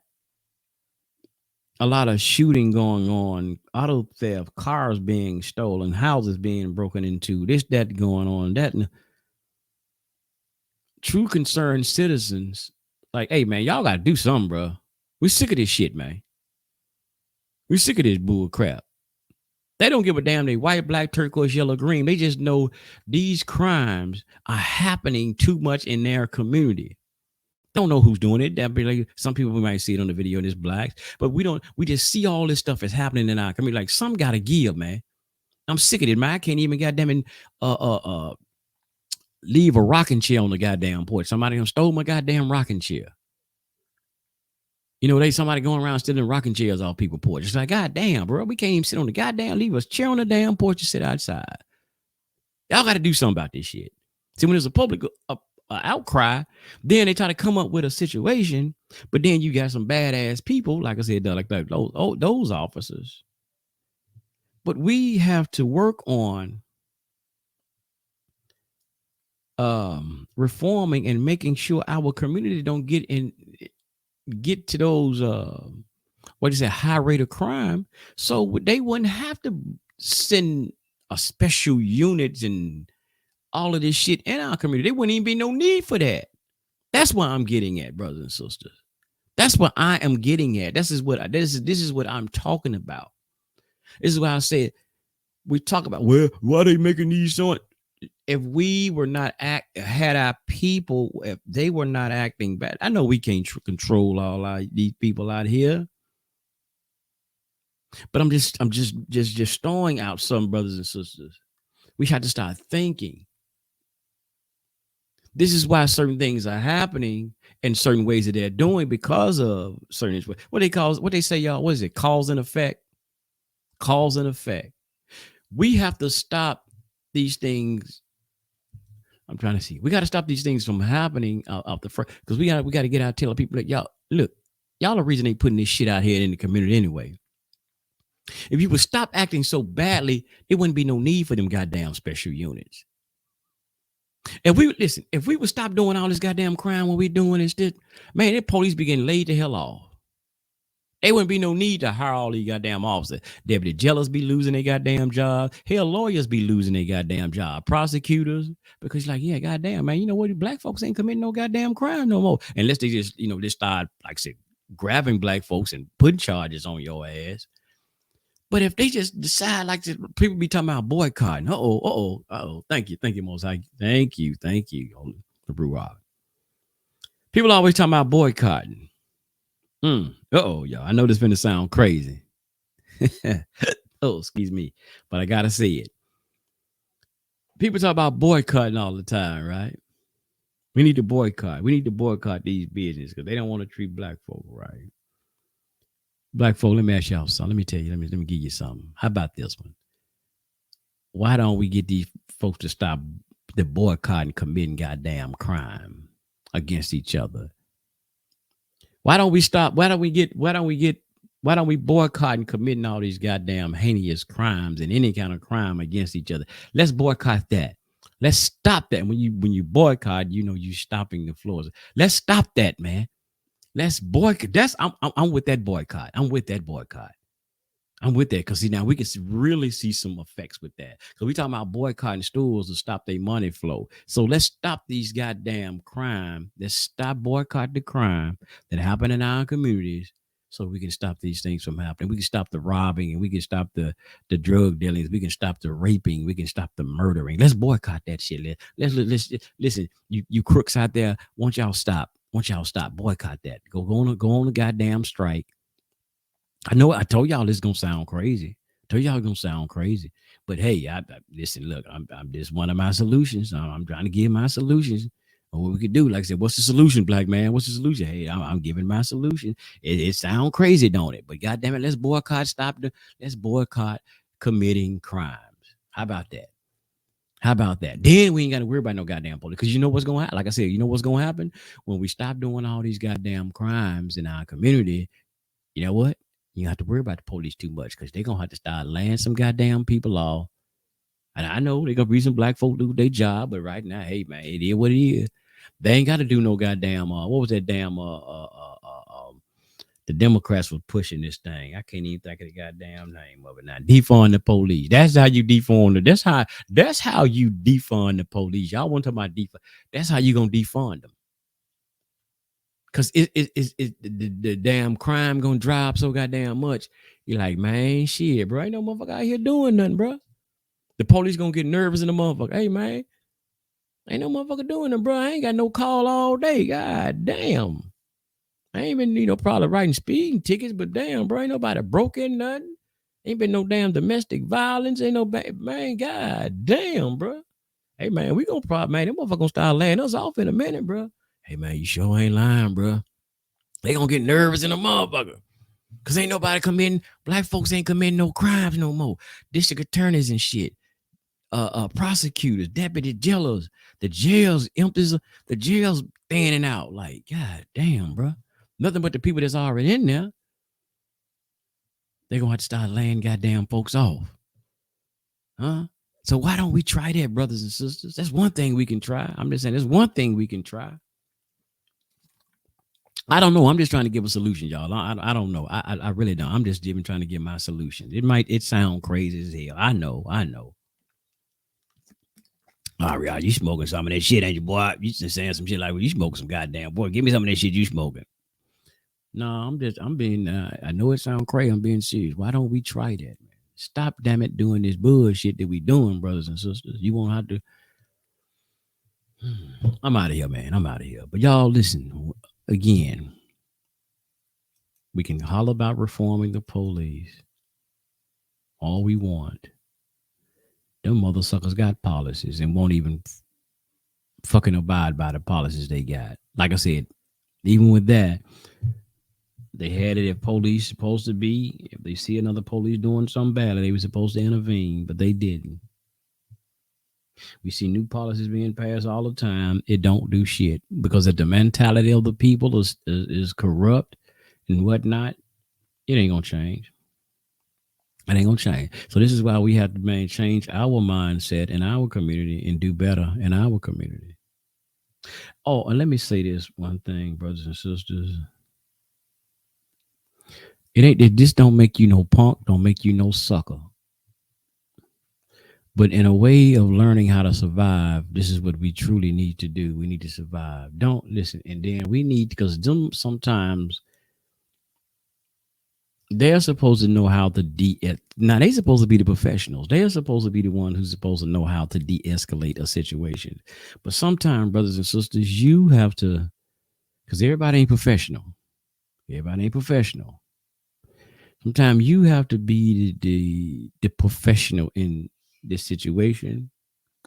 a lot of shooting going on, auto theft, cars being stolen, houses being broken into, this, that going on, that. And true concerned citizens, like, hey, man, y'all got to do something, bro. We sick of this shit, man. We sick of this bull crap. They don't give a damn. They white, black, turquoise, yellow, green. They just know these crimes are happening too much in their community. Don't know who's doing it. That be like some people, we might see it on the video and it's blacks, but we don't. We just see all this stuff is happening in our community. Like, some gotta give, man. I'm sick of it, man. I can't even goddamn it, leave a rocking chair on the goddamn porch. Somebody done stole my goddamn rocking chair. You know, somebody going around stealing rocking chairs off people's porch. It's like, goddamn, bro, we can't even sit on the goddamn, leave us chair on the damn porch and sit outside. Y'all got to do something about this shit. See, when there's a public outcry, then they try to come up with a situation, but then you got some badass people, like I said, like those officers. But we have to work on reforming and making sure our community don't get to those high rate of crime, so they wouldn't have to send a special units and all of this shit in our community. There wouldn't even be no need for that. That's what I'm getting at, brothers and sisters. That's what I am getting at. This is what I'm talking about. This is why I said we talk about, well, why are they making these so? If we were not had our people, if they were not acting bad, I know we can't control all these people out here, but I'm just throwing out some, brothers and sisters. We have to start thinking. This is why certain things are happening in certain ways that they're doing, because of certain, what they say, y'all, what is it? Cause and effect. Cause and effect. We have to stop these things. I'm trying to see. We got to stop these things from happening out the front, because we got to get out, telling people that, y'all, look, y'all the reason they putting this shit out here in the community anyway. If you would stop acting so badly, there wouldn't be no need for them goddamn special units. If we would stop doing all this goddamn crime when we doing this, man, the police be getting laid the hell off. There wouldn't be no need to hire all these goddamn officers. Deputy jailers be losing their goddamn job. Hell, lawyers be losing their goddamn job. Prosecutors, because like, yeah, goddamn, man, you know what? Black folks ain't committing no goddamn crime no more. Unless they just, they start, like I said, grabbing black folks and putting charges on your ass. But if they just decide, like people be talking about boycotting, thank you, Most High. Thank you, the Brew Rock. People always talking about boycotting. Y'all, I know this finna sound crazy. Oh, excuse me, but I gotta say it. People talk about boycotting all the time, right? We need to boycott. We need to boycott these businesses because they don't want to treat black folk right. Black folk, let me ask y'all something. Let me tell you. Let me give you something. How about this one? Why don't we get these folks to stop the boycotting, committing goddamn crime against each other? Why don't we stop? Why don't we boycott and committing all these goddamn heinous crimes and any kind of crime against each other? Let's boycott that. Let's stop that. When you boycott, you stopping the floors. Let's stop that, man. Let's boycott. I'm with that boycott. I'm with that because see, now we can really see some effects with that. So we talking about boycotting stores to stop their money flow. So let's stop these goddamn crime. Let's stop boycott the crime that happen in our communities, so we can stop these things from happening. We can stop the robbing, and we can stop the drug dealings. We can stop the raping. We can stop the murdering. Let's boycott that shit. Let's listen. You crooks out there, won't y'all stop? Boycott that. Go on a goddamn strike. I know I told y'all this is gonna sound crazy. But hey, listen, look, I'm this one of my solutions. I'm trying to give my solutions on what we could do. Like I said, what's the solution, black man? What's the solution? Hey, I'm giving my solution. It sounds crazy, don't it? But goddamn it, let's boycott committing crimes. How about that? Then we ain't got to worry about no goddamn police, because you know what's going to happen. Like I said, you know what's going to happen when we stop doing all these goddamn crimes in our community. You know what? You have to worry about the police too much, because they're going to have to start laying some goddamn people off. And I know they're going to be some black folk do their job, but right now, hey, man, it is what it is. They ain't got to do no goddamn, what was that damn, the the Democrats were pushing this thing. I can't even think of the goddamn name of it now. Defund the police. That's how you defund it. That's how you defund the police. Y'all want to talk about defund? That's how you gonna defund them. Cause the damn crime gonna drop so goddamn much. You're like, man, shit, bro. Ain't no motherfucker out here doing nothing, bro. The police gonna get nervous in the motherfucker. Hey, man, ain't no motherfucker doing nothing, bro. I ain't got no call all day. God damn. I ain't been, probably writing speeding tickets, but damn, bro, ain't nobody broken nothing. Ain't been no damn domestic violence. Ain't no man. God damn, bro. Hey, man, we gonna probably, man, them motherfucker gonna start laying us off in a minute, bro. Hey, man, you sure ain't lying, bro. They gonna get nervous in the motherfucker. Cause ain't nobody committing, black folks ain't committing no crimes no more. District attorneys and shit. Prosecutors, deputy jailers, the jails empties, the jails standing out. Like, god damn, bro. Nothing but the people that's already in there. They gonna have to start laying goddamn folks off. Huh? So why don't we try that, brothers and sisters? That's one thing we can try. I'm just saying, there's one thing we can try. I don't know. I'm just trying to give a solution, y'all. I don't know. I really don't. I'm just even trying to give my solution. It sound crazy as hell. I know. All right, you smoking some of that shit, ain't you, boy? You just saying some shit like, well, you smoking some goddamn, boy. Give me some of that shit you smoking. No, I'm being, I know it sound crazy. I'm being serious. Why don't we try that, man? Stop, damn it, doing this bullshit that we doing, brothers and sisters. You won't have to. I'm out of here, man. I'm out of here. But y'all, listen, again, we can holler about reforming the police all we want. Them mother suckers got policies and won't even fucking abide by the policies they got. Like I said, even with that, they had it if police supposed to be, if they see another police doing something bad, they were supposed to intervene, but they didn't. We see new policies being passed all the time. It don't do shit because if the mentality of the people is corrupt and whatnot, it ain't gonna change. It ain't gonna change. So this is why we have to change our mindset in our community and do better in our community. Oh, and let me say this one thing, brothers and sisters. This don't make you no punk, don't make you no sucker. But in a way of learning how to survive, this is what we truly need to do. We need to survive. Don't listen. And then we need, because sometimes they're supposed to know how to now they're supposed to be the professionals. They're supposed to be the one who's supposed to know how to de-escalate a situation. But sometimes, brothers and sisters, you have to, because everybody ain't professional. Everybody ain't professional. Sometimes you have to be the professional in this situation,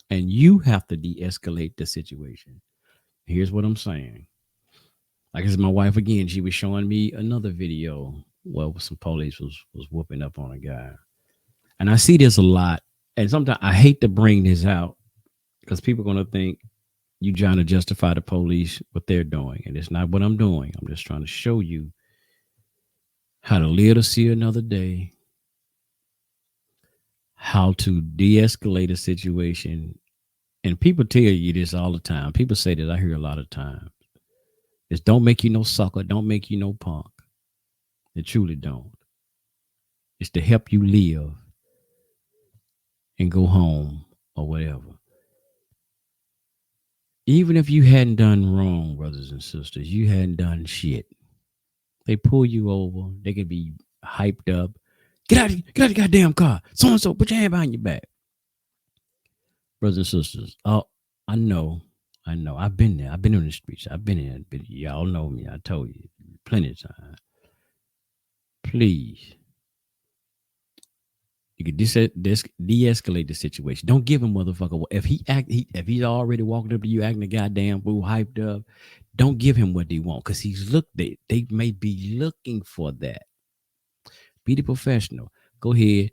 and you have to de-escalate the situation. Here's what I'm saying. Like, as my wife again, she was showing me another video. Well, some police was whooping up on a guy. And I see this a lot. And sometimes I hate to bring this out because people are going to think you trying to justify the police, what they're doing. And it's not what I'm doing. I'm just trying to show you how to live to see another day, how to de-escalate a situation. And people tell you this all the time. People say that, I hear a lot of times. It's don't make you no sucker. Don't make you no punk. It truly don't. It's to help you live and go home or whatever. Even if you hadn't done wrong, brothers and sisters, you hadn't done shit. They pull you over. They could be hyped up. Get out of the goddamn car. So-and-so, put your hand behind your back. Brothers and sisters, oh, I know. I've been there. I've been on the streets. I've been in it. Y'all know me. I told you plenty of times. Please, you can de-escalate the situation. Don't give him, motherfucker. If he's already walking up to you acting a goddamn fool, hyped up, don't give him what they want because they may be looking for that. Be the professional. Go ahead.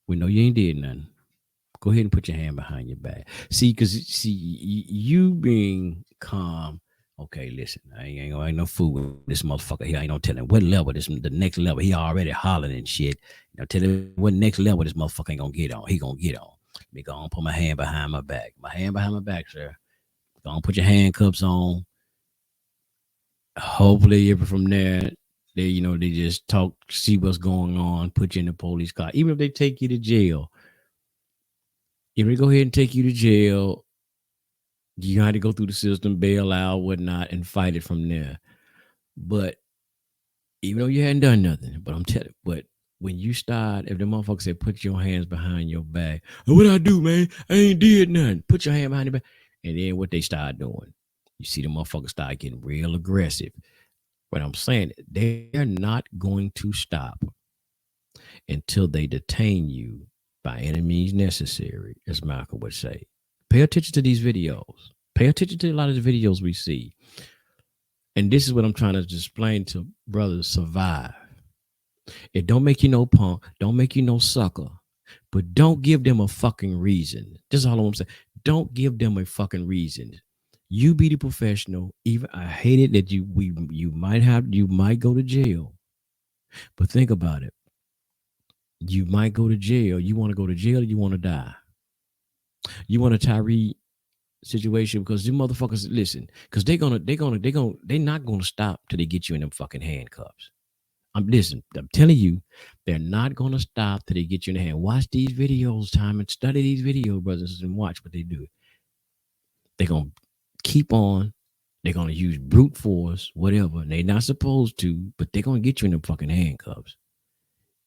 We know you ain't did nothing. Go ahead and put your hand behind your back. See, you being calm. Okay, listen, I ain't no fool with this motherfucker here. I ain't no telling what level the next level. He already hollering and shit. Tell him what next level this motherfucker ain't gonna get on. He gonna get on. Me go on, put my hand behind my back. My hand behind my back, sir. Go on, put your handcuffs on. Hopefully, from there, they just talk, see what's going on, put you in the police car. Even if they take you to jail, if they go ahead and take you to jail, you got to go through the system, bail out, whatnot, and fight it from there. But even though you hadn't done nothing, but I'm telling you, but when you start, if the motherfucker say, put your hands behind your back, what I do, man? I ain't did nothing. Put your hand behind your back. And then what they start doing, you see the motherfucker start getting real aggressive. But I'm saying, they're not going to stop until they detain you by any means necessary, as Malcolm would say. Pay attention to these videos. Pay attention to a lot of the videos we see. And this is what I'm trying to explain to brothers: survive. It don't make you no punk, don't make you no sucker, but don't give them a fucking reason. That's all I'm saying. Don't give them a fucking reason. You be the professional. Even I hate it that you might go to jail, but think about it. You might go to jail. You want to go to jail, or you want to die? You want a Tyree situation, because the motherfuckers, listen, because they're not gonna stop till they get you in them fucking handcuffs. I'm telling you, they're not gonna stop till they get you in the hand. Watch these videos, time, and study these video brothers, and watch what they do. They're gonna keep on. They're gonna use brute force, whatever. And they're not supposed to, but they're gonna get you in them fucking handcuffs.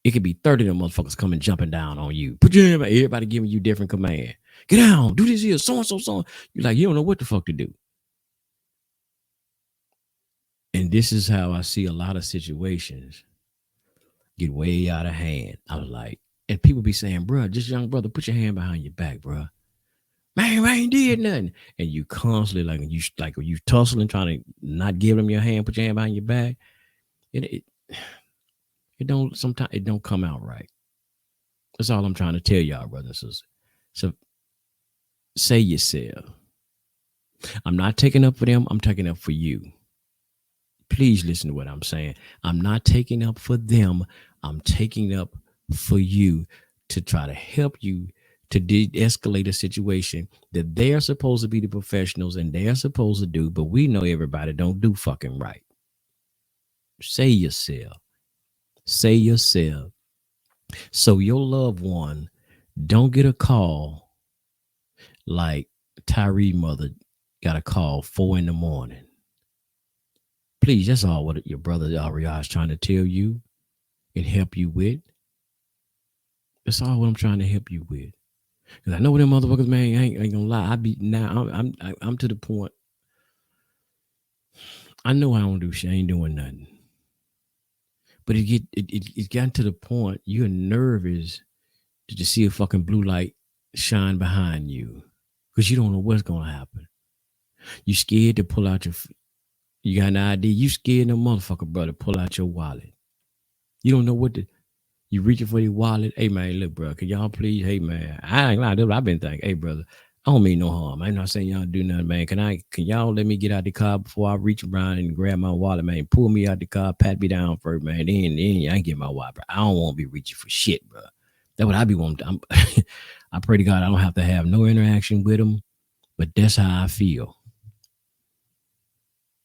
It could be 30 of them motherfuckers coming jumping down on you. Put your hand, everybody giving you different command. Get down, do this here, so and so, so. You're like, you don't know what the fuck to do. And this is how I see a lot of situations get way out of hand. I was like, and people be saying, bro, just young brother, put your hand behind your back, bro. Man, I ain't did nothing. And you constantly you tussling, trying to not give them your hand, put your hand behind your back. It don't, sometimes it don't come out right. That's all I'm trying to tell y'all, brothers and sisters. So say yourself, I'm not taking up for them, I'm taking up for you. Please listen to what I'm saying. I'm not taking up for them, I'm taking up for you, to try to help you to de-escalate a situation that they're supposed to be the professionals and they're supposed to do, but we know everybody don't do fucking right. Say yourself. Say yourself. So your loved one don't get a call like Tyree mother got a call 4 a.m. Please, that's all what your brother Ariah is trying to tell you and help you with. That's all what I'm trying to help you with. Because I know them motherfuckers, man, I ain't gonna lie. I'm to the point. I know I don't do shit. I ain't doing nothing. But it got to the point you're nervous to see a fucking blue light shine behind you, because you don't know what's gonna happen. You scared to pull out you got an ID. You scared the motherfucker, brother, pull out your wallet. You don't know what you reaching for your wallet. Hey man, look, bro, can y'all please? Hey man, I ain't lying. I've been thinking, hey brother, I don't mean no harm. I'm not saying y'all do nothing, man. Can y'all let me get out the car before I reach around and grab my wallet, man? Pull me out the car, pat me down first, man. Then I ain't get my wallet, bro. I don't want to be reaching for shit, bro. That's what I be wanting. I pray to God I don't have to have no interaction with them, but that's how I feel.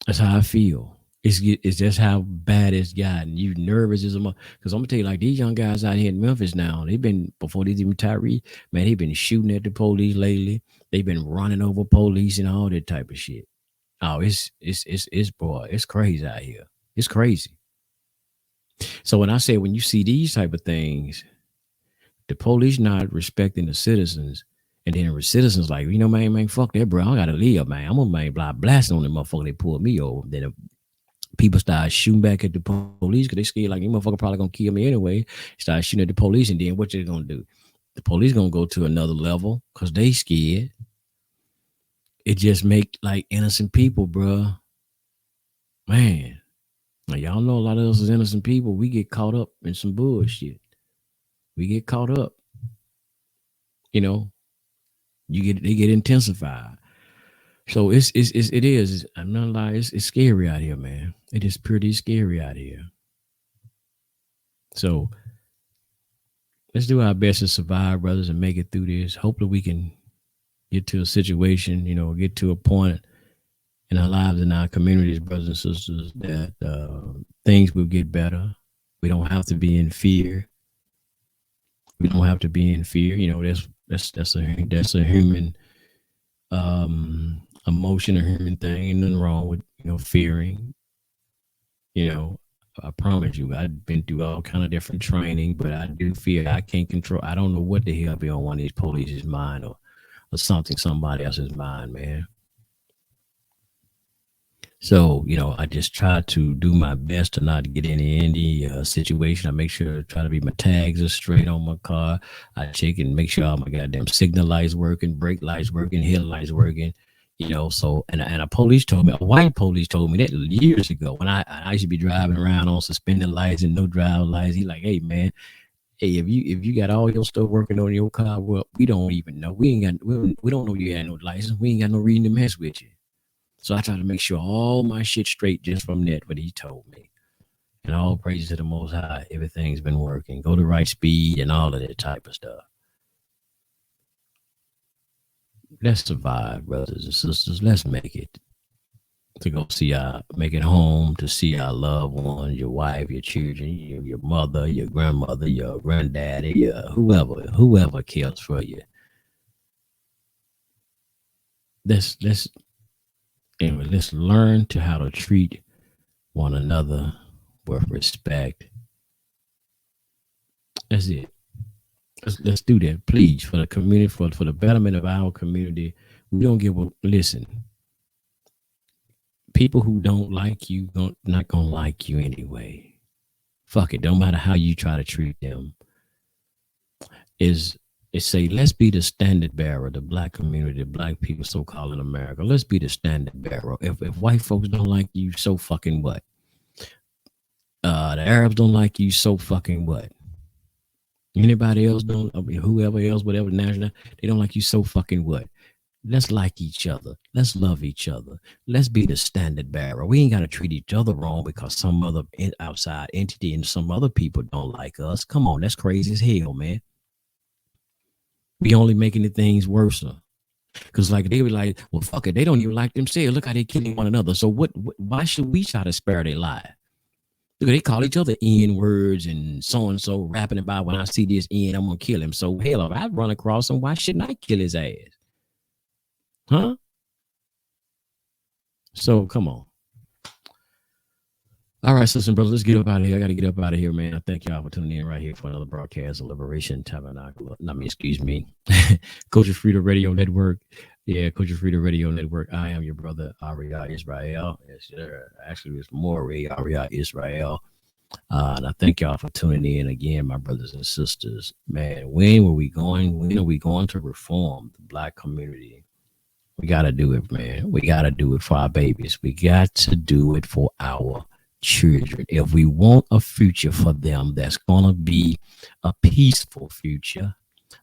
That's how I feel. It's just how bad it's gotten. You nervous as a mother. Because I'm going to tell you, like, these young guys out here in Memphis now, they've been, before these even Tyree, man, they've been shooting at the police lately. They've been running over police and all that type of shit. Oh, it's boy, it's crazy out here. It's crazy. So when I say, when you see these type of things, the police not respecting the citizens, and then the citizens like, you know, man, fuck that, bro. I gotta leave, man. I'm gonna blasting on them motherfucker. They pulled me over. Then people start shooting back at the police because they scared like, you motherfucker probably gonna kill me anyway. Start shooting at the police, and then what they gonna do? The police gonna go to another level because they scared. It just make like innocent people, bro. Man, now y'all know a lot of us as innocent people, we get caught up in some bullshit. We get caught up. You know, they get intensified. So it is. I'm not lying. It's scary out here, man. It is pretty scary out here. So let's do our best to survive, brothers, and make it through this. Hopefully we can get to a situation, you know, get to a point in our lives, in our communities, brothers and sisters, that things will get better. We don't have to be in fear. We don't have to be in fear. You know, that's a human emotion, a human thing. Ain't nothing wrong with fearing. You know, I promise you, I've been through all kind of different training, but I do fear. I can't control. I don't know what the hell be on one of these police's mind or something, somebody else's mind, man. So, I just try to do my best to not get in any situation. I make sure to try to be my tags are straight on my car. I check and make sure all my goddamn signal lights working, brake lights working, headlights working. So and a police told me, a white police told me that years ago when I used to be driving around on suspended lights and no drive lights. He like, hey man, hey, if you got all your stuff working on your car, well, we don't even know. We don't know you had no license. We ain't got no reason to mess with you. So I try to make sure all my shit straight just from that, what he told me. And all praise to the Most High. Everything's been working. Go the right speed and all of that type of stuff. Let's survive, brothers and sisters. Let's make it. To go make it home, to see our loved ones, your wife, your children, your mother, your grandmother, your granddaddy, whoever cares for you. Let's learn to how to treat one another with respect. That's it. Let's do that, please, for the community, for the betterment of our community. We don't give a listen. People who don't like you not gonna like you anyway. Fuck it. Don't matter how you try to treat them. It's say, let's be the standard bearer, the black community, the black people so-called in America. Let's be the standard bearer. If white folks don't like you, so fucking what? The Arabs don't like you, so fucking what? Anybody else whoever else, whatever national, they don't like you, so fucking what? Let's like each other. Let's love each other. Let's be the standard bearer. We ain't got to treat each other wrong because some other outside entity and some other people don't like us. Come on, that's crazy as hell, man. We only making the things worse. Because like they were like, well, fuck it. They don't even like themselves. Look how they killing one another. So why should we try to spare their life? Look, they call each other N words and so rapping about when I see this N, I'm going to kill him. So hell, if I run across him, why shouldn't I kill his ass? Huh? So come on. All right, sisters and brothers, let's get up out of here. I got to get up out of here, man. I thank y'all for tuning in right here for another broadcast of Liberation Tabernacle. Culture Freedom Radio Network. Yeah, Culture Freedom Radio Network. I am your brother, Ariah Israel. Yes, sir. Actually, it's more Ariah Israel. And I thank y'all for tuning in again, my brothers and sisters. Man, when are we going to reform the black community? We got to do it, man. We got to do it for our babies. We got to do it for our children. If we want a future for them that's going to be a peaceful future,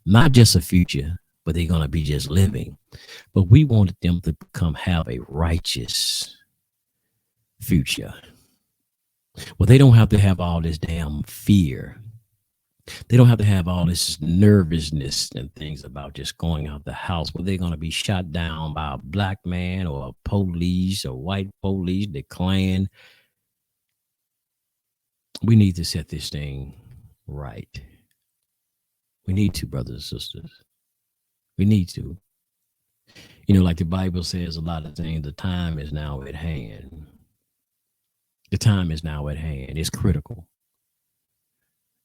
not just a future, but they're going to be just living. But we wanted them to have a righteous future. Well, they don't have to have all this damn fear. They don't have to have all this nervousness and things about just going out the house where they're going to be shot down by a black man or a police or white police, the Klan. We need to set this thing right. We need to, brothers and sisters. We need to. Like the Bible says a lot of things, the time is now at hand. The time is now at hand. It's critical.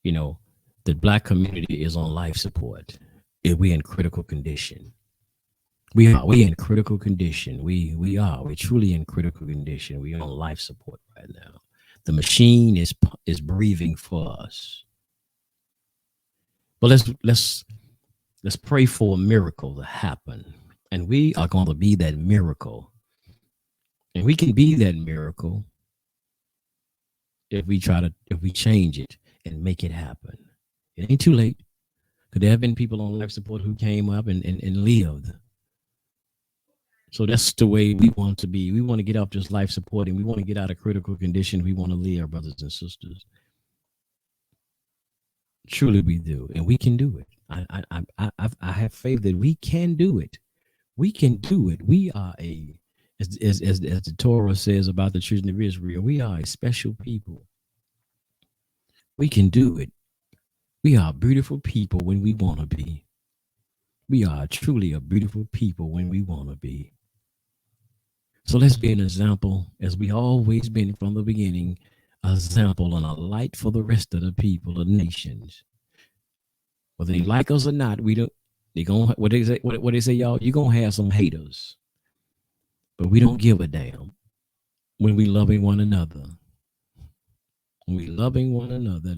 The black community is on life support. We're in critical condition. We in critical condition. We're truly in critical condition. We're on life support right now. The machine is breathing for us. But let's pray for a miracle to happen. And we are going to be that miracle. And we can be that miracle if we change it and make it happen. It ain't too late. Because there have been people on life support who came up and lived. So that's the way we want to be. We want to get off just life support, and we want to get out of critical condition. We want to live, brothers and sisters. Truly we do. And we can do it. I have faith that we can do it. We can do it. We are a as the Torah says about the children of Israel, we are a special people. We can do it. We are beautiful people when we want to be. We are truly a beautiful people when we want to be. So let's be an example, as we always been from the beginning, a example and a light for the rest of the people of nations. Whether they like us or not, we don't. They gonna what they say, y'all. You're gonna have some haters, but we don't give a damn when we loving one another. When we loving one another.